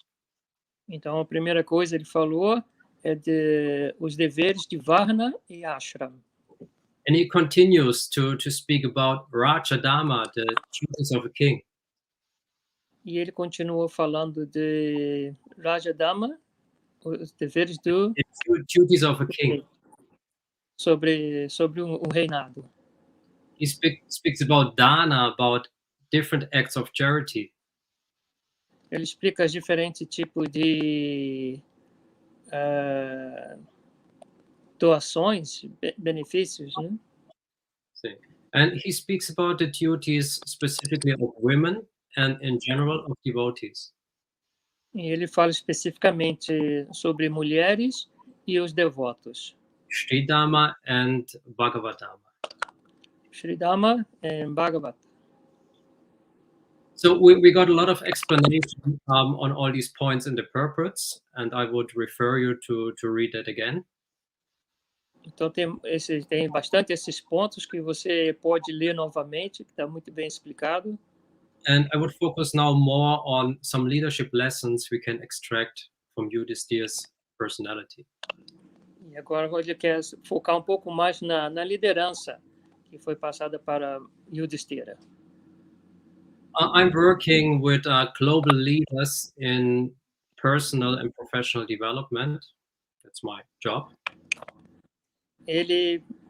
Então, a primeira coisa ele falou é os deveres de Varna e Ashram. And he continues to speak about Rajadharma, the duties of a king. E ele continuou falando de Rajadharma, os deveres do... The duties of a king. Sobre reinado. He speaks about dana, about different acts of charity. Ele explica os diferentes tipos de doações, benefícios, né? Sim. And he speaks about the duties specifically of women and in general of devotees. E ele fala especificamente sobre mulheres e os devotos. Sridharma and Bhagavatama. Sridharma and Bhagavat. So we got a lot of explanation on all these points in the purports, and I would refer you to read that again. Então tem bastante esses pontos que você pode ler novamente, que está muito bem explicado. And I would focus now more on some leadership lessons we can extract from Yudhishthira's personality. E agora ele quer focar um pouco mais na liderança que foi passada para Yudhishthira. I'm working with global leaders in personal and professional development. That's my job.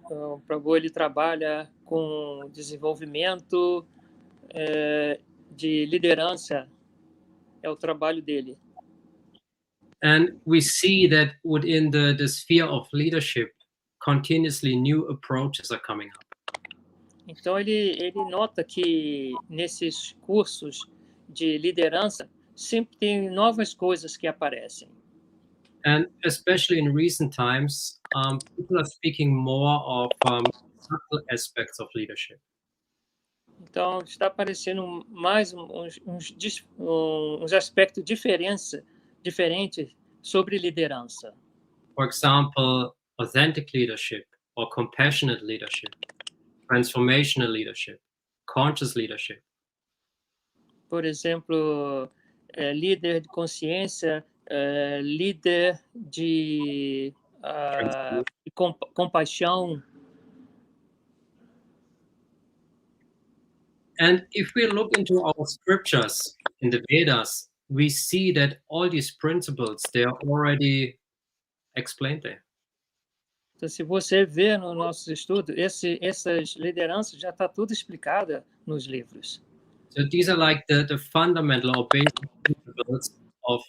O Prabhu, ele trabalha com desenvolvimento de liderança, é o trabalho dele. And we see that within the sphere of leadership, continuously new approaches are coming up. Então, ele nota que nesses cursos de liderança sempre tem novas coisas que aparecem. And especially in recent times, people are speaking more of subtle aspects of leadership. Então, está aparecendo mais uns aspectos diferentes sobre liderança. For example, authentic leadership or compassionate leadership, transformational leadership, conscious leadership. Por exemplo, líder de consciência, líder de compaixão. And if we look into our scriptures in the Vedas, we see that all these principles, they are already explained there. Então, se você vê no nosso estudo, essas lideranças já está tudo explicada nos livros. So these are like the fundamental or basic principles of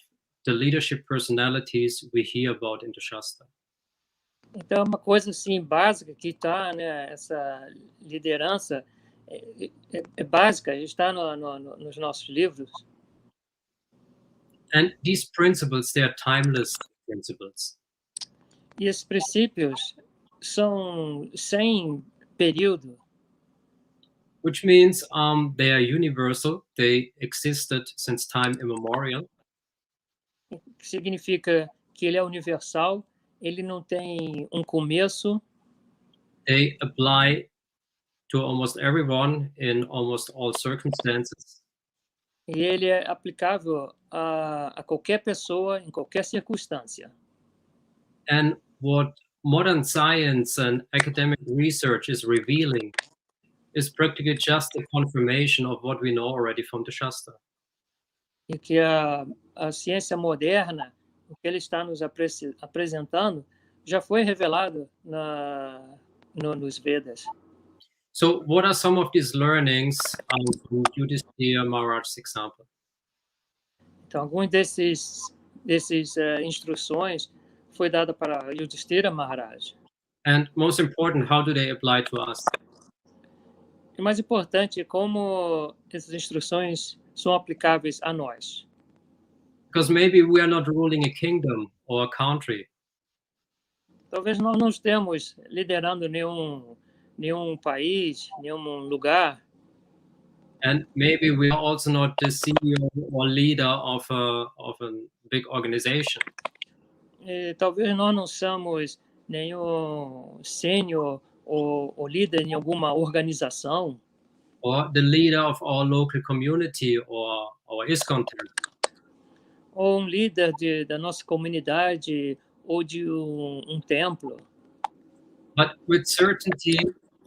the leadership personalities we hear about in the Shastra. Então, é uma coisa assim básica que está, né? Essa liderança é básica, está nos nossos livros. And these principles, they are timeless principles. E esses princípios são sem período. Which means they are universal. They existed since time immemorial. Que significa que ele é universal, ele não tem começo. They apply to almost everyone in almost all circumstances. E ele é aplicável a qualquer pessoa, em qualquer circunstância. And what modern science and academic research is revealing is practically just a confirmation of what we know already from the Shastra. E que a ciência moderna, o que ele está nos apresentando, já foi revelado nos Vedas. So what are some of these learnings from Yudhishthira Maharaj's example? Então, algumas dessas instruções foi dada para Yudhishthira Maharaj. And most important, how do they apply to us? E mais importante, como essas instruções são aplicáveis a nós. Because maybe we are not ruling a kingdom or a country. Talvez nós não estemos liderando nenhum país, nenhum lugar. And maybe we are also not the CEO or leader of a big organization. E talvez nós não somos nenhum sênior ou líder em alguma organização. Or the leader of our local community or our ISKCON temple. Ou líder da nossa comunidade ou de templo. But with certainty,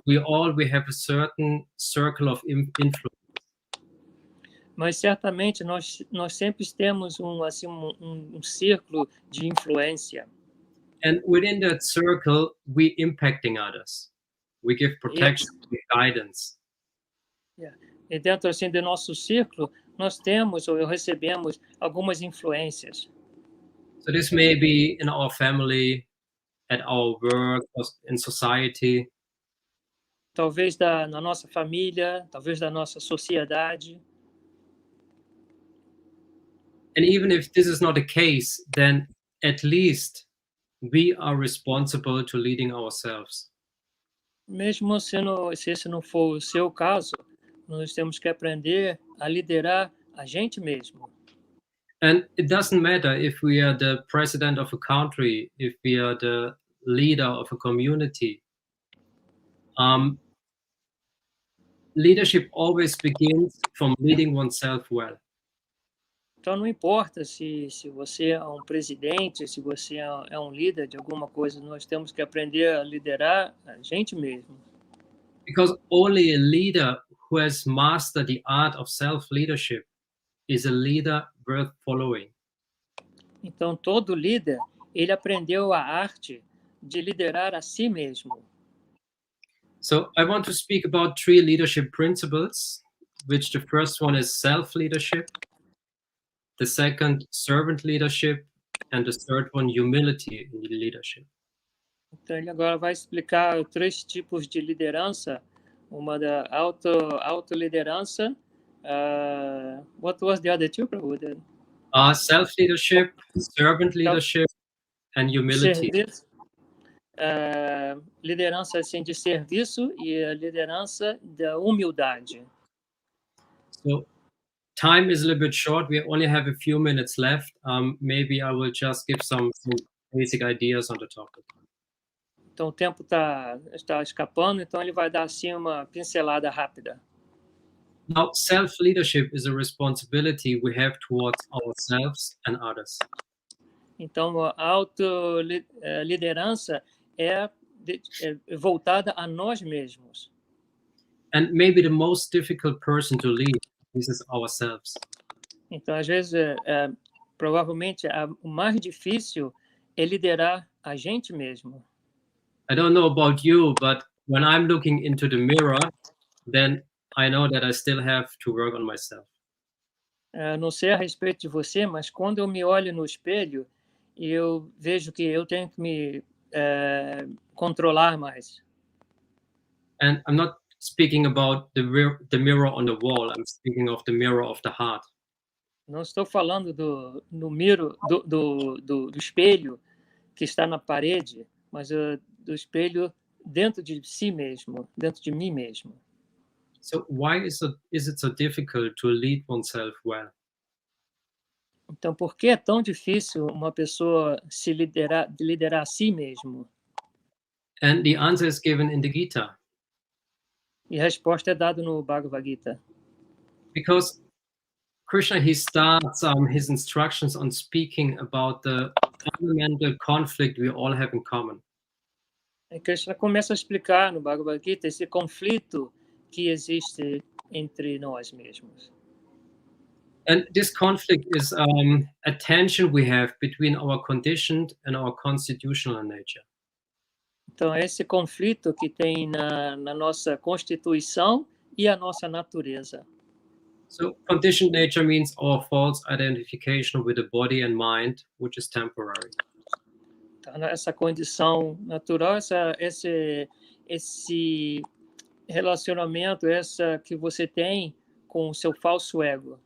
we have a certain circle of influence. Mas certamente nós sempre temos um círculo de influência. And within that circle, we impacting others. We give protection, we guidance. E dentro assim do nosso círculo, nós temos ou recebemos algumas influências. So this may be in our family, at our work, in society. Talvez na nossa família, talvez da nossa sociedade. And even if this is not the case, then at least we are responsible to leading ourselves. Mesmo se esse não for o seu caso, nós temos que aprender a liderar a gente mesmo. And it doesn't matter if we are the president of a country, if we are the leader of a community. Leadership always begins from leading oneself well. Então, não importa se você é um presidente, se você é um líder de alguma coisa, nós temos que aprender a liderar a gente mesmo. Because only a leader who has mastered the art of self-leadership is a leader worth following. Então, todo líder, ele aprendeu a arte de liderar a si mesmo. So, I want to speak about 3 leadership principles, which the first one is self-leadership, the second, servant leadership, and the third one, humility in leadership. Então, ele agora vai explicar 3 tipos de liderança, uma da autoliderança. What was the other two, Prabhu? Self-leadership, servant leadership, and humility. Serviço, liderança assim, de serviço e a liderança da humildade. So time is a little bit short. We only have a few minutes left. Maybe I will just give some basic ideas on the topic. Então o tempo está escapando, então ele vai dar assim uma pincelada rápida. Now, self-leadership is a responsibility we have towards ourselves and others. Então a autoliderança é voltada a nós mesmos. And maybe the most difficult person to lead is ourselves. Então às vezes provavelmente o mais difícil é liderar a gente mesmo. I don't know about you, but when I'm looking into the mirror, then I know that I still have to work on myself. Não sei a respeito de você, mas quando eu me olho no espelho, eu vejo que eu tenho que me controlar mais. And I'm not speaking about the mirror on the wall. I'm speaking of the mirror of the heart. Não estou falando do espelho que está na parede, mas do espelho dentro de si mesmo, dentro de mim mesmo. So why is it so difficult to lead oneself well? Então, por que é tão difícil uma pessoa liderar a si mesmo? And the answer is given in the Gita. E a resposta é dada no Bhagavad Gita. Because Krishna, he starts his instructions on speaking about the fundamental conflict we all have in common. E Krishna começa a explicar no Bhagavad Gita esse conflito que existe entre nós mesmos. And this conflict is a tension we have between our conditioned and our constitutional nature. Então, é esse conflito que tem na nossa constituição e a nossa natureza. So conditioned nature means our false identification with the body and mind, which is temporary. Então, essa condição natural, esse relacionamento, essa que você tem com o seu falso ego.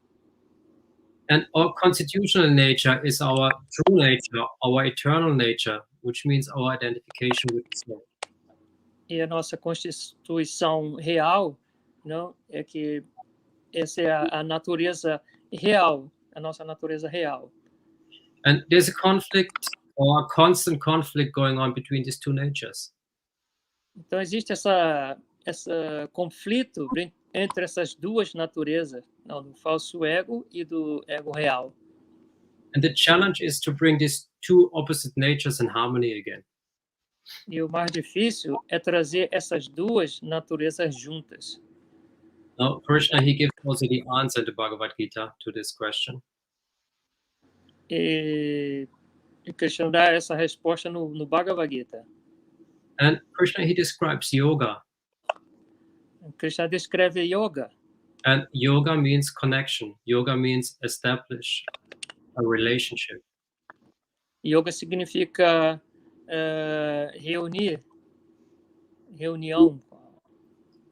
And our constitutional nature is our true nature, our eternal nature, which means our identification with the soul. E a nossa constituição real, não, é que essa é a natureza real, a nossa natureza real. And there's a conflict or a constant conflict going on between these two natures. Então existe esse conflito entre essas duas naturezas, não, do falso ego e do ego real. And the challenge is to bring these two opposite natures in harmony again. E o mais difícil é trazer essas duas naturezas juntas. Now, Krishna, he gives also the answer in the Bhagavad Gita to this question. E Krishna dá essa resposta no Bhagavad Gita. And Krishna, he describes yoga. Krishna descreve yoga. And yoga means connection. Yoga means establish a relationship. Yoga significa reunião.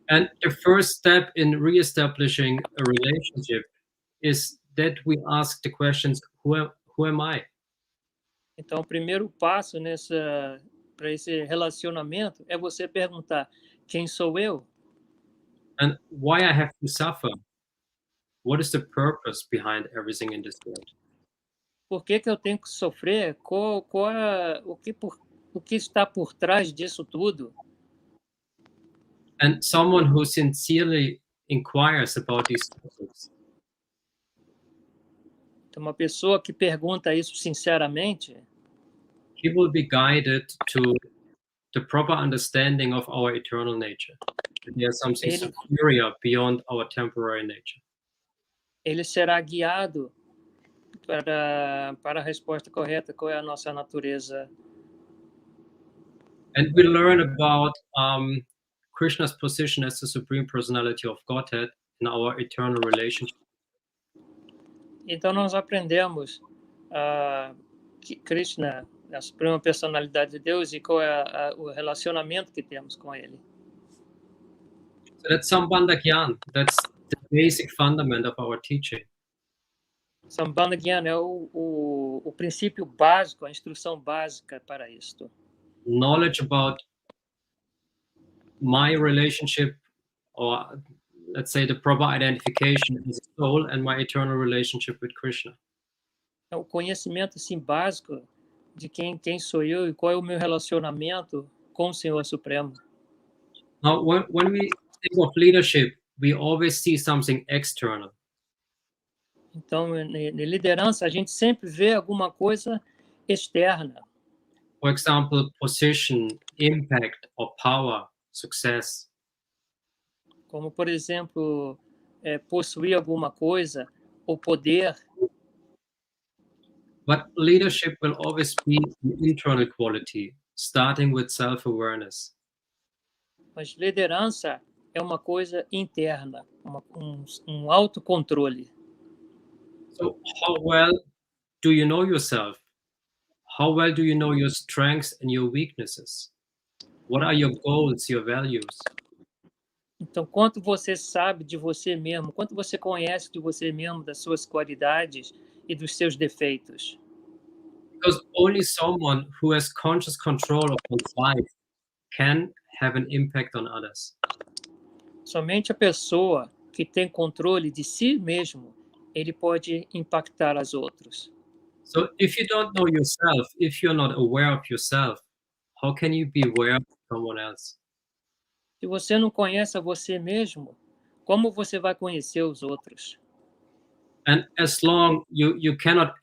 And the first step in reestablishing a relationship is that we ask the questions, who am I? Então, o primeiro passo para esse relacionamento é você perguntar, quem sou eu? And why I have to suffer? What is the purpose behind everything in this world? Por que eu tenho que sofrer? O que está por trás disso tudo? And someone who sincerely inquires about these topics, Então, uma pessoa que pergunta isso sinceramente, he will be guided to the proper understanding of our eternal nature. There's something superior beyond our temporary nature. ele será guiado para a resposta correta, qual é a nossa natureza. And we learn about Krishna's position as the Supreme Personality of Godhead in our eternal relationship. Então, nós aprendemos que Krishna é a Suprema Personalidade de Deus e qual é o relacionamento que temos com ele. So that's Sambandha Gyan. That's the basic fundament of our teaching. Sambandhyan é o princípio básico, a instrução básica para isto. Knowledge about my relationship, or let's say the proper identification as a soul, and my eternal relationship with Krishna. É o conhecimento assim, básico de quem sou eu e qual é o meu relacionamento com o Senhor Supremo. Now, when we think of leadership, we always see something external. Então, na liderança, a gente sempre vê alguma coisa externa. For example, position, impact, or power, success. Como, por exemplo, possuir alguma coisa, ou poder. But leadership will always be an internal quality, starting with self-awareness. Mas liderança é uma coisa interna, um autocontrole. So how well do you know yourself? How well do you know your strengths and your weaknesses? What are your goals, your values? Então, quanto você sabe de você mesmo, quanto você conhece de você mesmo, das suas qualidades e dos seus defeitos? Because only someone who has conscious control of one's life can have an impact on others. Somente a pessoa que tem controle de si mesmo, ele pode impactar as outros. So if you don't know yourself, if you're not aware of yourself, how can you be aware of someone else? Se você não conhece a você mesmo, como você vai conhecer os outros? And as long you cannot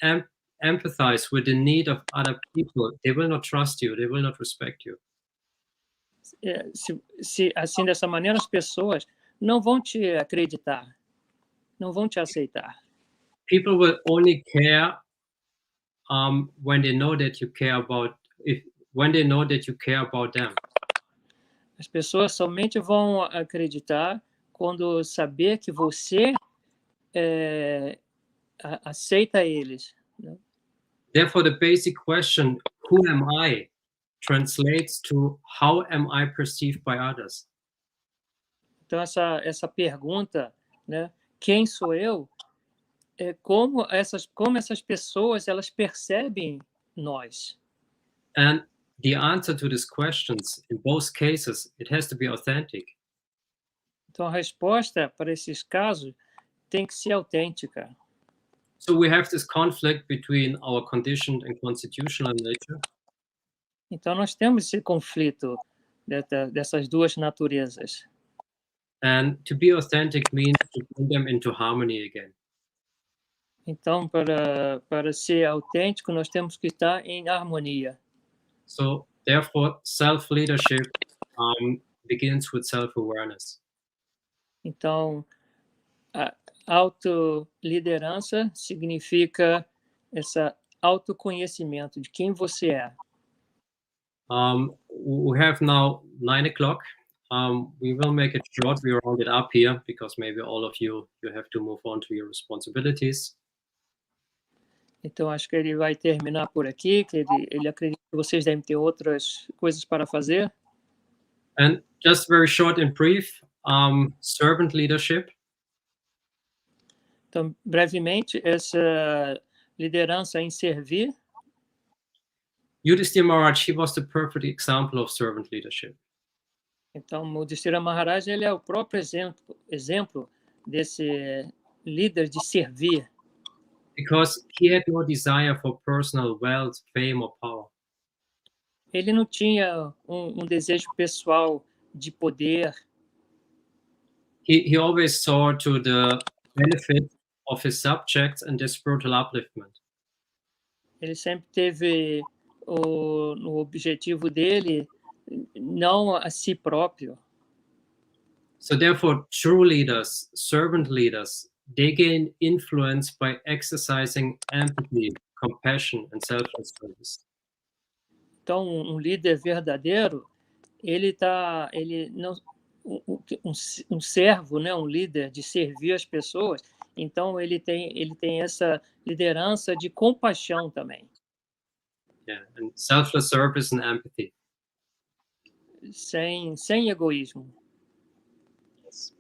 empathize with the need of other people, they will not trust you, they will not respect you. Se assim, dessa maneira, as pessoas não vão te acreditar, não vão te aceitar. People will only care when they know that you care about when they know that you care about them. As pessoas somente vão acreditar quando saber que você aceita eles. Né? Therefore, the basic question, who am I, translates to how am I perceived by others? Então, essa pergunta, né, quem sou eu, é como essas pessoas elas percebem nós. And the answer to these questions, in both cases, it has to be authentic. Então, a resposta para esses casos tem que ser autêntica. So we have this conflict between our conditioned and constitutional nature. Então, nós temos esse conflito dessas duas naturezas. And to be authentic means to bring them into harmony again. Então, para ser autêntico, nós temos que estar em harmonia. So, therefore, self-leadership begins with self-awareness. Então, a autoliderança significa esse autoconhecimento de quem você é. We have now 9 o'clock. We will make it short. We round it up here because maybe all of you have to move on to your responsibilities. Então, acho que ele vai terminar por aqui, que ele acredita que vocês devem ter outras coisas para fazer. And just very short and brief, servant leadership. Então, brevemente, essa liderança em servir. Yudhishthira Maharaj, he was the perfect example of servant leadership. Então, o Yudhishthira Maharaj, ele é o próprio exemplo desse líder de servir. Because he had no desire for personal wealth, fame, or power. Ele não tinha desejo pessoal de poder. He always saw to the benefit of his subjects and their spiritual upliftment. Ele sempre teve no objetivo dele não a si próprio. So therefore, true leaders, servant leaders, they gain influence by exercising empathy, compassion, and selfless service. Então, líder verdadeiro, ele não um servo, né, um líder de servir as pessoas. Então, ele tem essa liderança de compaixão também. Yeah, and selfless service and empathy. Sem egoísmo. Yes.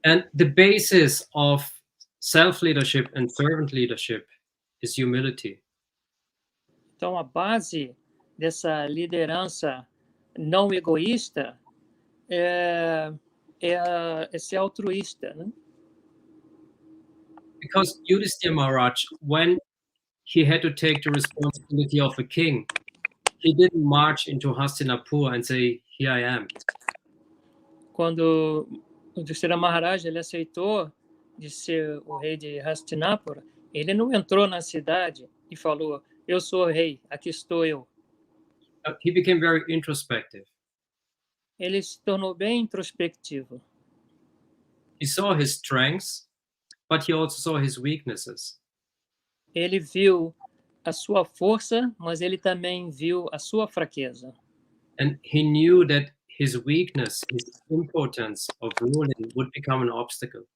And the basis of self-leadership and servant leadership is humility. Então, a base dessa liderança não egoísta é ser altruísta, né? Because Yudhishthira Maharaj, when he had to take the responsibility of a king, he didn't march into Hastinapur and say, "Here I am." Quando o Yudhishthira Maharaj ele aceitou de ser o rei de Hastinapura, ele não entrou na cidade e falou, eu sou o rei, aqui estou eu. He became very introspective. Ele se tornou bem introspectivo. He saw his strengths, but he also saw his weaknesses. Ele viu a sua força, mas ele também viu a sua fraqueza. And he knew that his weakness, his impotence of ruling would become an obstacle.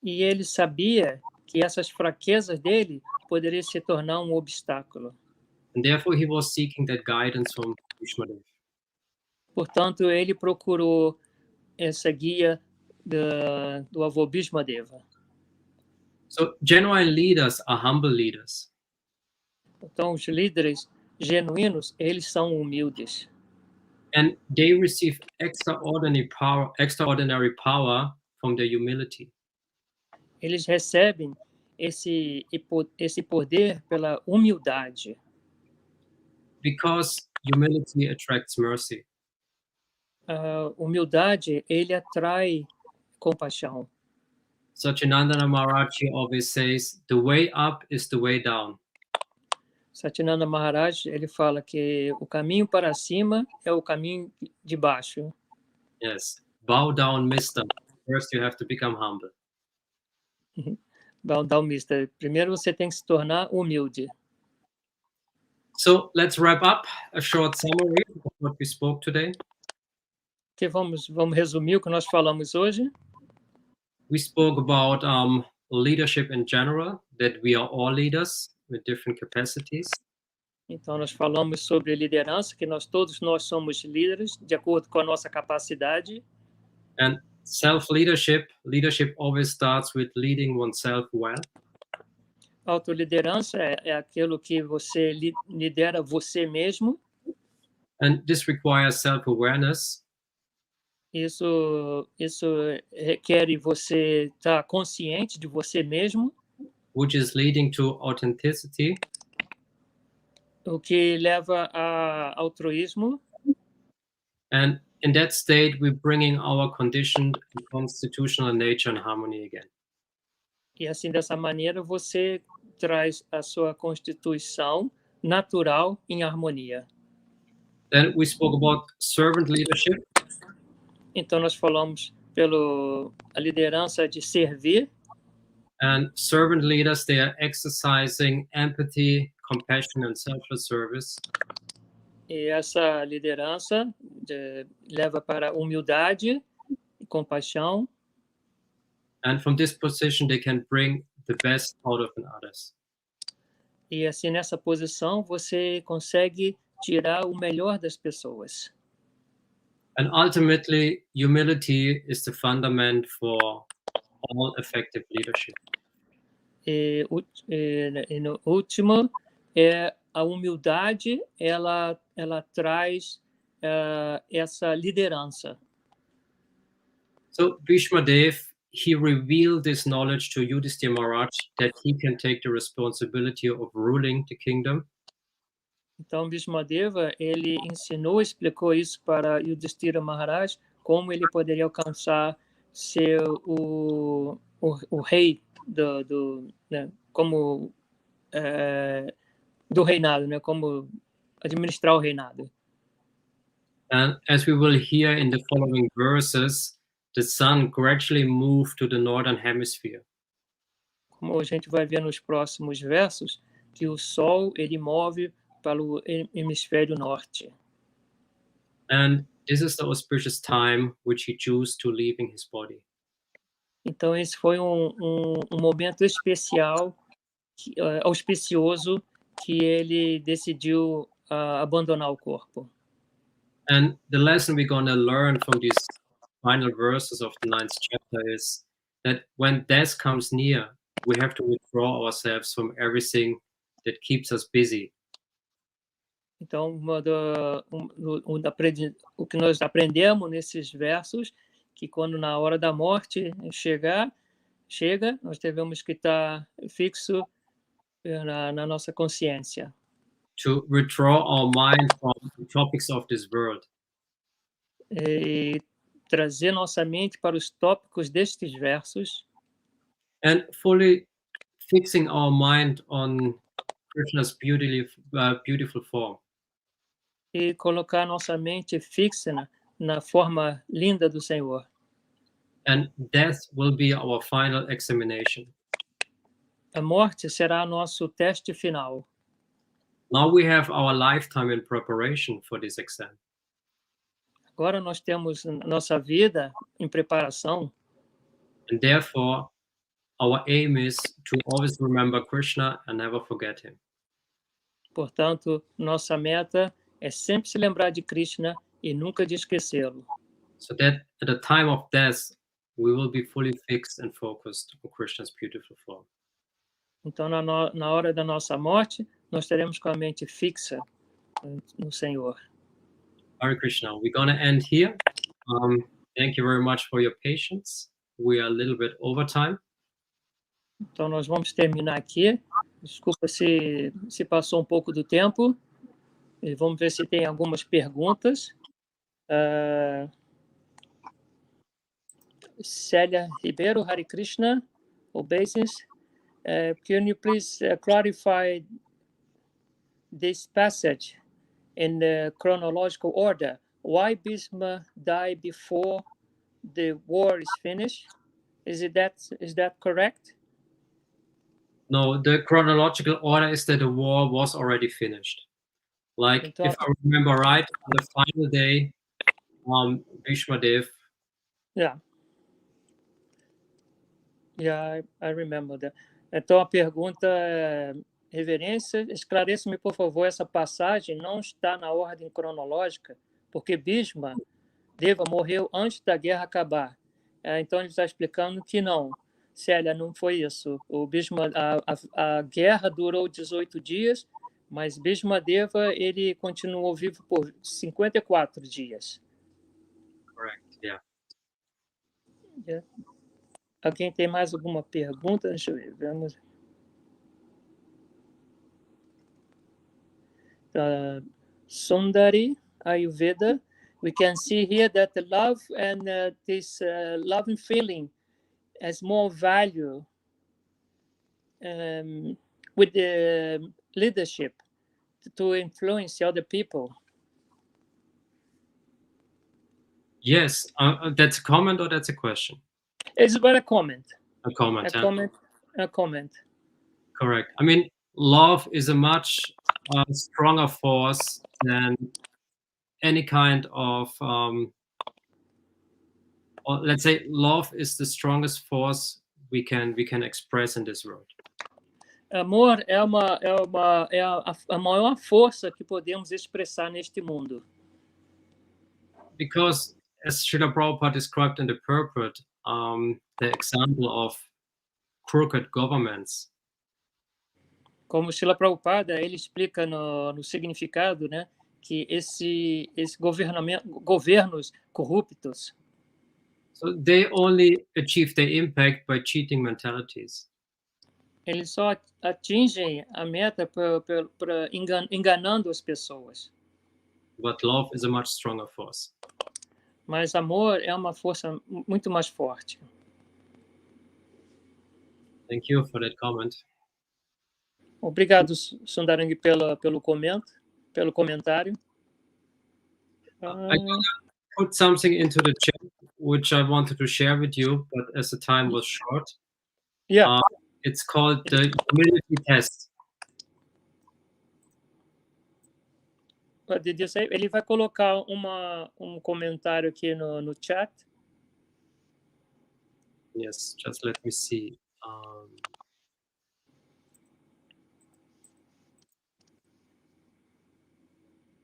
E ele sabia que essas fraquezas dele poderiam se tornar um obstáculo. And therefore he was seeking that guidance from Bhishma Dev. Portanto, ele procurou essa guia do avô Bhishma Deva. So genuine leaders are humble leaders. Então, os líderes genuínos, eles são humildes. And they receive extraordinary power from their humility. Eles recebem esse poder pela humildade. Because humility attracts mercy. A humildade, ele atrai compaixão. Satyanandana Maharaj always says, the way up is the way down. Satyananda Maharaj, ele fala que o caminho para cima é o caminho de baixo. Yes. Bow down, mister. First you have to become humble. Bow down, mister. Primeiro você tem que se tornar humilde. So let's wrap up a short summary of what we spoke today. Que vamos resumir o que nós falamos hoje. We spoke about leadership in general, that we are all leaders with different capacities. Então, nós falamos sobre liderança, que todos nós somos líderes, de acordo com a nossa capacidade. And self-leadership, leadership always starts with leading oneself well. Autoliderança é aquilo que você lidera você mesmo. And this requires self-awareness. Isso requer você estar consciente de você mesmo. Which is leading to authenticity. O que leva a altruísmo. And in that state, we're bringing our conditioned and constitutional nature in harmony again. E assim, dessa maneira, você traz a sua constituição natural em harmonia. Then we spoke about servant leadership. Então, nós falamos a liderança de servir. And servant leaders, they are exercising empathy, compassion, and selfless service. E essa liderança leva para humildade e compaixão. And from this position, they can bring the best out of others. E assim, nessa posição, você consegue tirar o melhor das pessoas. And ultimately, humility is the fundament for all effective leadership. E no último, a humildade, ela traz essa liderança. So Bhishma Dev, he revealed this knowledge to Yudhishthira Maharaj that he can take the responsibility of ruling the kingdom. Então, Bhishma Deva, ele explicou isso para Yudhishthira Maharaj, como ele poderia alcançar ser o rei né, como do reinado, né, como administrar o reinado. And as we will hear in the following verses, the sun gradually moved to the northern hemisphere. Como a gente vai ver nos próximos versos, que o sol ele move para o hemisfério norte. And this is the auspicious time which he chose to leaving his body. Então esse foi um momento especial, auspicioso, que ele decidiu abandonar o corpo. And the lesson we're going to learn from these final verses of the 9th chapter is that when death comes near, we have to withdraw ourselves from everything that keeps us busy. Então, o que nós aprendemos nesses versos, que quando na hora da morte chega, nós devemos que estar fixo na nossa consciência. To withdraw our mind from the topics of this world. E trazer nossa mente para os tópicos destes versos. And fully fixing our mind on Krishna's beautiful form. E colocar nossa mente fixa na forma linda do Senhor. And death will be our final examination. A morte será nosso teste final. Now we have our lifetime in preparation for this exam. Agora nós temos nossa vida em preparação. And therefore, our aim is to always remember Krishna and never forget him. Portanto, nossa meta é sempre se lembrar de Krishna e nunca de esquecê-lo. So that at the time of death, we will be fully fixed and focused on Krishna's beautiful form. Então, na hora da nossa morte, nós teremos com a mente fixa no Senhor. Hare Krishna. We're going to end here. Thank you very much for your patience. We are a little bit over time. Então, nós vamos terminar aqui. Desculpa se passou um pouco do tempo. E vamos ver se tem algumas perguntas. Célia Ribeiro, Hare Krishna, obeisance. Can you please clarify this passage in the chronological order? Why Bhishma died before the war is finished? Is that correct? No, the chronological order is that the war was already finished. Like, Então, if I remember right, on the final day, Bhishma Dev. Yeah, I remember that. Então, a pergunta é, reverência, esclareça-me, por favor, essa passagem não está na ordem cronológica, porque Bhishma Deva morreu antes da guerra acabar. Então, ele está explicando que não. Célia, não foi isso. O Bhishma, a guerra durou 18 dias, mas Bhishma Deva, ele continuou vivo por 54 dias. Correct, yeah. Alguém tem mais alguma pergunta? Deixa eu ver. Vamos. Sundari Ayurveda, we can see here that the love and this loving feeling has more value with the leadership to influence other people. Yes, that's a comment or that's a question? It's about a comment. A comment. A comment. Correct. I mean, love is a much stronger force than any kind of, or let's say, love is the strongest force we can express in this world. Amor é a maior força que podemos expressar neste mundo. Because, as Srila Prabhupada described in the purport, the example of crooked governments. Como Srila Prabhupada, ele explica no significado, né, que esse governos corruptos. So they only achieve their impact by cheating mentalities. Eles só atingem a meta enganando as pessoas. But love is a much stronger force. Mas amor é uma força muito mais forte. Thank you for that comment. Obrigado, Sundarangi, pelo comentário. I put something into the chat which I wanted to share with you, but as the time was short, Yeah. It's called the humility test. Did you say? Ele vai colocar um comentário aqui no chat. Yes, just let me see.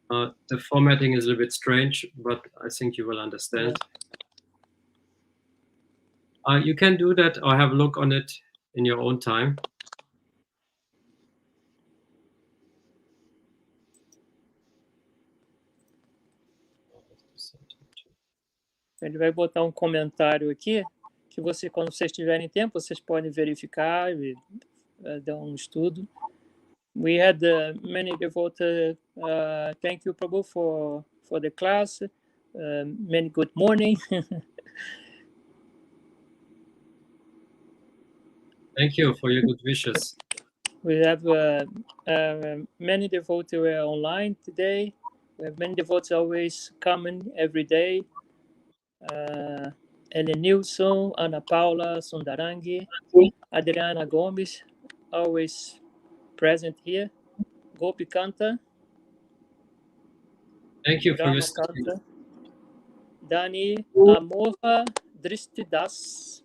The formatting is a bit strange, but I think you will understand. You can do that or have a look on it in your own time. Ele vai botar um comentário aqui, que você, quando vocês tiverem tempo, vocês podem verificar e dar um estudo. We had many devoted, thank you, Prabhu, for the class. Many good morning. Thank you for your good wishes. We have many devotees who are online today. We have many devotees always coming every day. Ellen Nilsson, Ana Paula Sundarangi, Adriana Gomes, always present here. Gopi Kanta. Thank you for your Kanta. Dani Amorha Dristidas.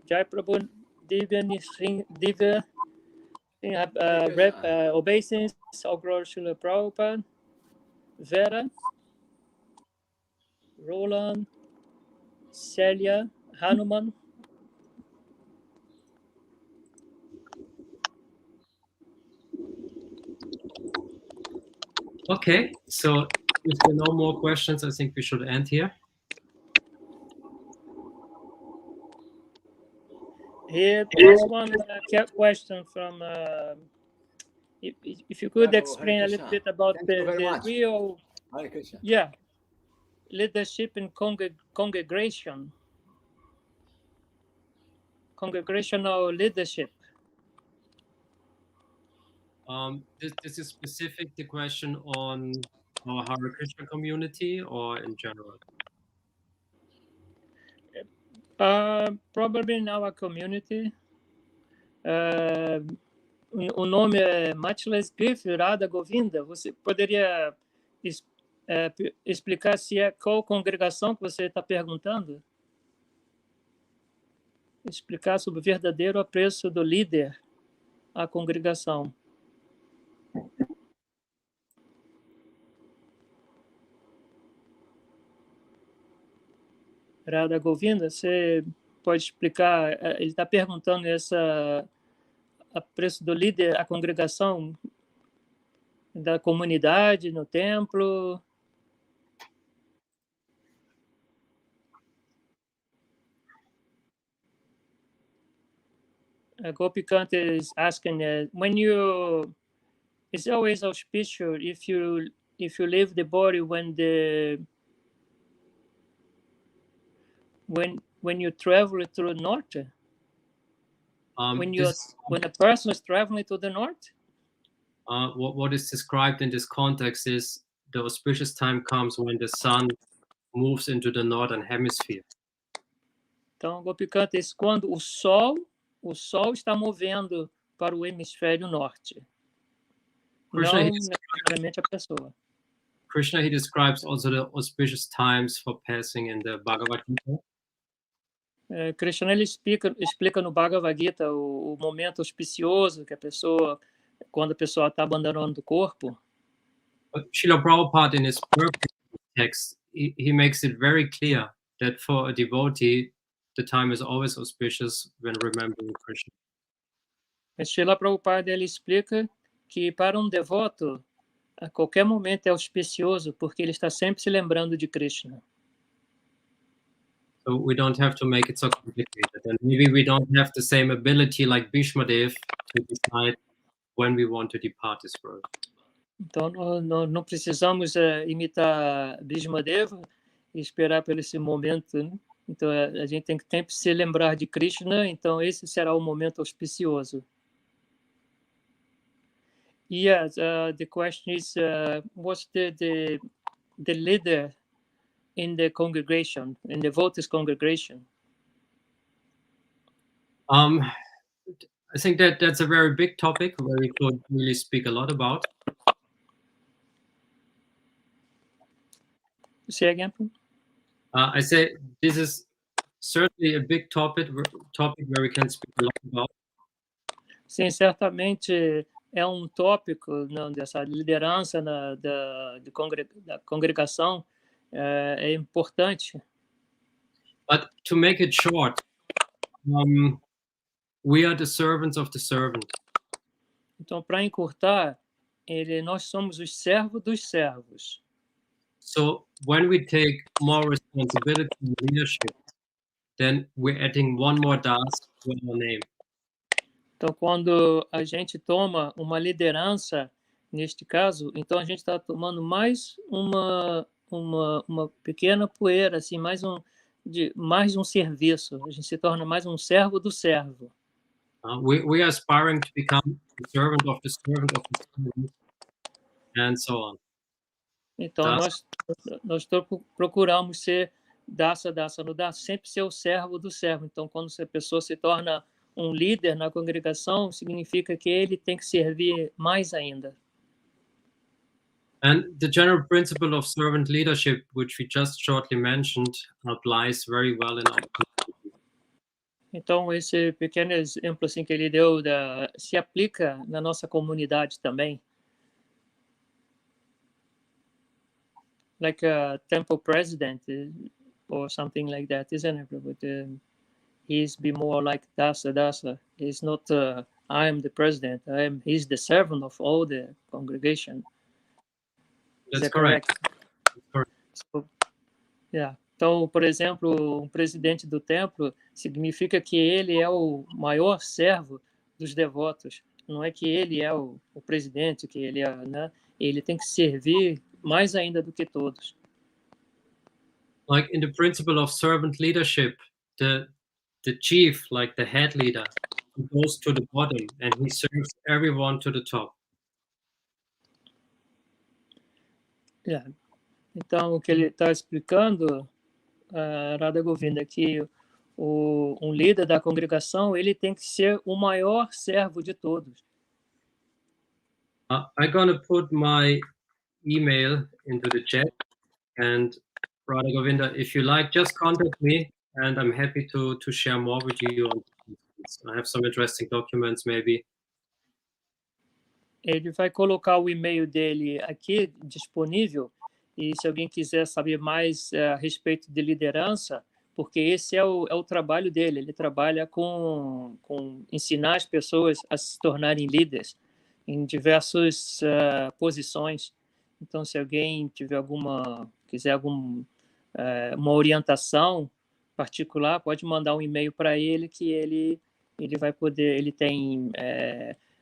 Jai Prabhu Divya obeisance, all glory to Srila Prabhupada. Vera, Roland, Celia, Hanuman. Okay, so if there are no more questions, I think we should end here. Here, there's one question from, if you could explain a little bit about the real, leadership in congregation, congregational leadership. This is specific the question on our Hare Krishna community or in general? Probably in our community. O nome é Matchless Griff Radha Govinda. Você poderia explicar se é qual congregação que você está perguntando? Explicar sobre o verdadeiro apreço do líder à congregação. Radha Govinda, você pode explicar? Ele está perguntando essa apreço do líder à congregação, da comunidade, no templo. Gopi Kanta is asking, when you, it's always auspicious if you leave the body when you travel through the north. When a person is traveling to the north. What is described in this context is the auspicious time comes when the sun moves into the northern hemisphere. Então, Gopi Kanta diz quando o sol está movendo para o hemisfério norte. Krishna, não necessariamente a pessoa. Krishna, he describes also the auspicious times for passing in the Bhagavad Gita. Krishna, ele explica no Bhagavad Gita o momento auspicioso que a pessoa, quando a pessoa está abandonando o corpo. But Srila Prabhupada, in his purpose text, he makes it very clear that for a devotee, the time is always auspicious when remembering Krishna. Srila Prabhupada, ele explica que para um devoto, a qualquer momento é auspicioso, porque ele está sempre se lembrando de Krishna. So we don't have to make it so complicated, and maybe we don't have the same ability like Bhishma Dev to decide when we want to depart this world. Então, não precisamos imitar Bhishma Deva e esperar por esse momento, né? Então, a gente tem que sempre se lembrar de Krishna, então esse será o momento auspicioso. Yes, the question is, what's the leader in the congregation, in the devotees congregation? I think that's a very big topic where we could really speak a lot about. Say again. I say this is certainly a big topic where we can speak a lot about. Sim, certamente é tópico, não, dessa liderança da congregação é importante. But to make it short, we are the servants of the servant. Então, para encurtar, nós somos os servos dos servos. So when we take more responsibility in leadership, then we're adding one more Das to our name. Então, quando a gente toma uma liderança, neste caso, então a gente está tomando mais uma pequena poeira, assim, mais um serviço. A gente se torna mais um servo do servo. We are aspiring to become the servant of the servant of the servant, and so on. Então, nós procuramos ser Dasa no Dasa, sempre ser o servo do servo. Então, quando a pessoa se torna um líder na congregação, significa que ele tem que servir mais ainda. And the general principle of servant leadership, which we just shortly mentioned, applies very well in our community. Então, esse pequeno exemplo assim, que ele deu se aplica na nossa comunidade também. Like a temple president or something like that, isn't it? But he's be more like Dasa. He's not, I am the president. He's the servant of all the congregation. That's correct. So, yeah. Então, por exemplo, um presidente do templo significa que ele é o maior servo dos devotos. Não é que ele é o presidente, que ele é, né? Ele tem que servir mais ainda do que todos. Like in the principle of servant leadership, the chief, like the head leader, he goes to the bottom and he serves everyone to the top. Yeah. Então, o que ele está explicando, Radha Govinda, é que um líder da congregação, ele tem que ser o maior servo de todos. I'm gonna put my email into the chat, and Radha Govinda, if you like, just contact me, and I'm happy to share more with you on this. I have some interesting documents, maybe. Ele vai colocar o e-mail dele aqui disponível, e se alguém quiser saber mais a respeito de liderança, porque esse é o trabalho dele, ele trabalha com ensinar as pessoas a se tornarem líderes em diversas posições. Então, se alguém tiver quiser uma orientação particular, pode mandar um e-mail para ele, que ele vai poder, ele tem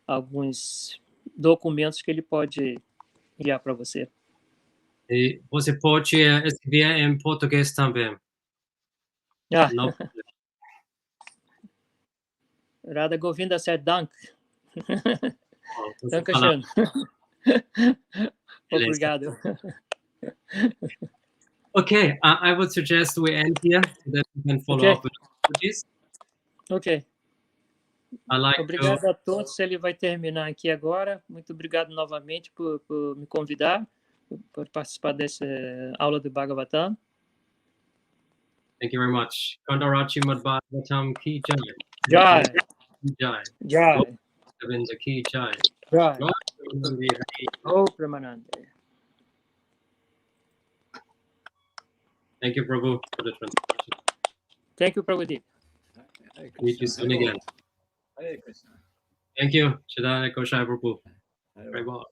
alguns documentos que ele pode enviar para você. E você pode escrever em português também. No. Radha Govinda said dank. Danke fala. schön. Obrigado. Okay, I would suggest we end here so that we can follow up with this. Ok. Like obrigado a todos. Ele vai terminar aqui agora. Muito obrigado novamente por me convidar, por participar dessa aula do Bhagavatam. Thank you very much. Kandarachi Mad Bhagavatam ki jai. Jai. Jai. Jai. Govinda ki jai. Jai. Oh, Pramanande. Thank you, Prabhu, for the translation. Thank you, Prabhudeep. Meet you soon again. Thank you, Chidana Koshai Prabhu. Very well.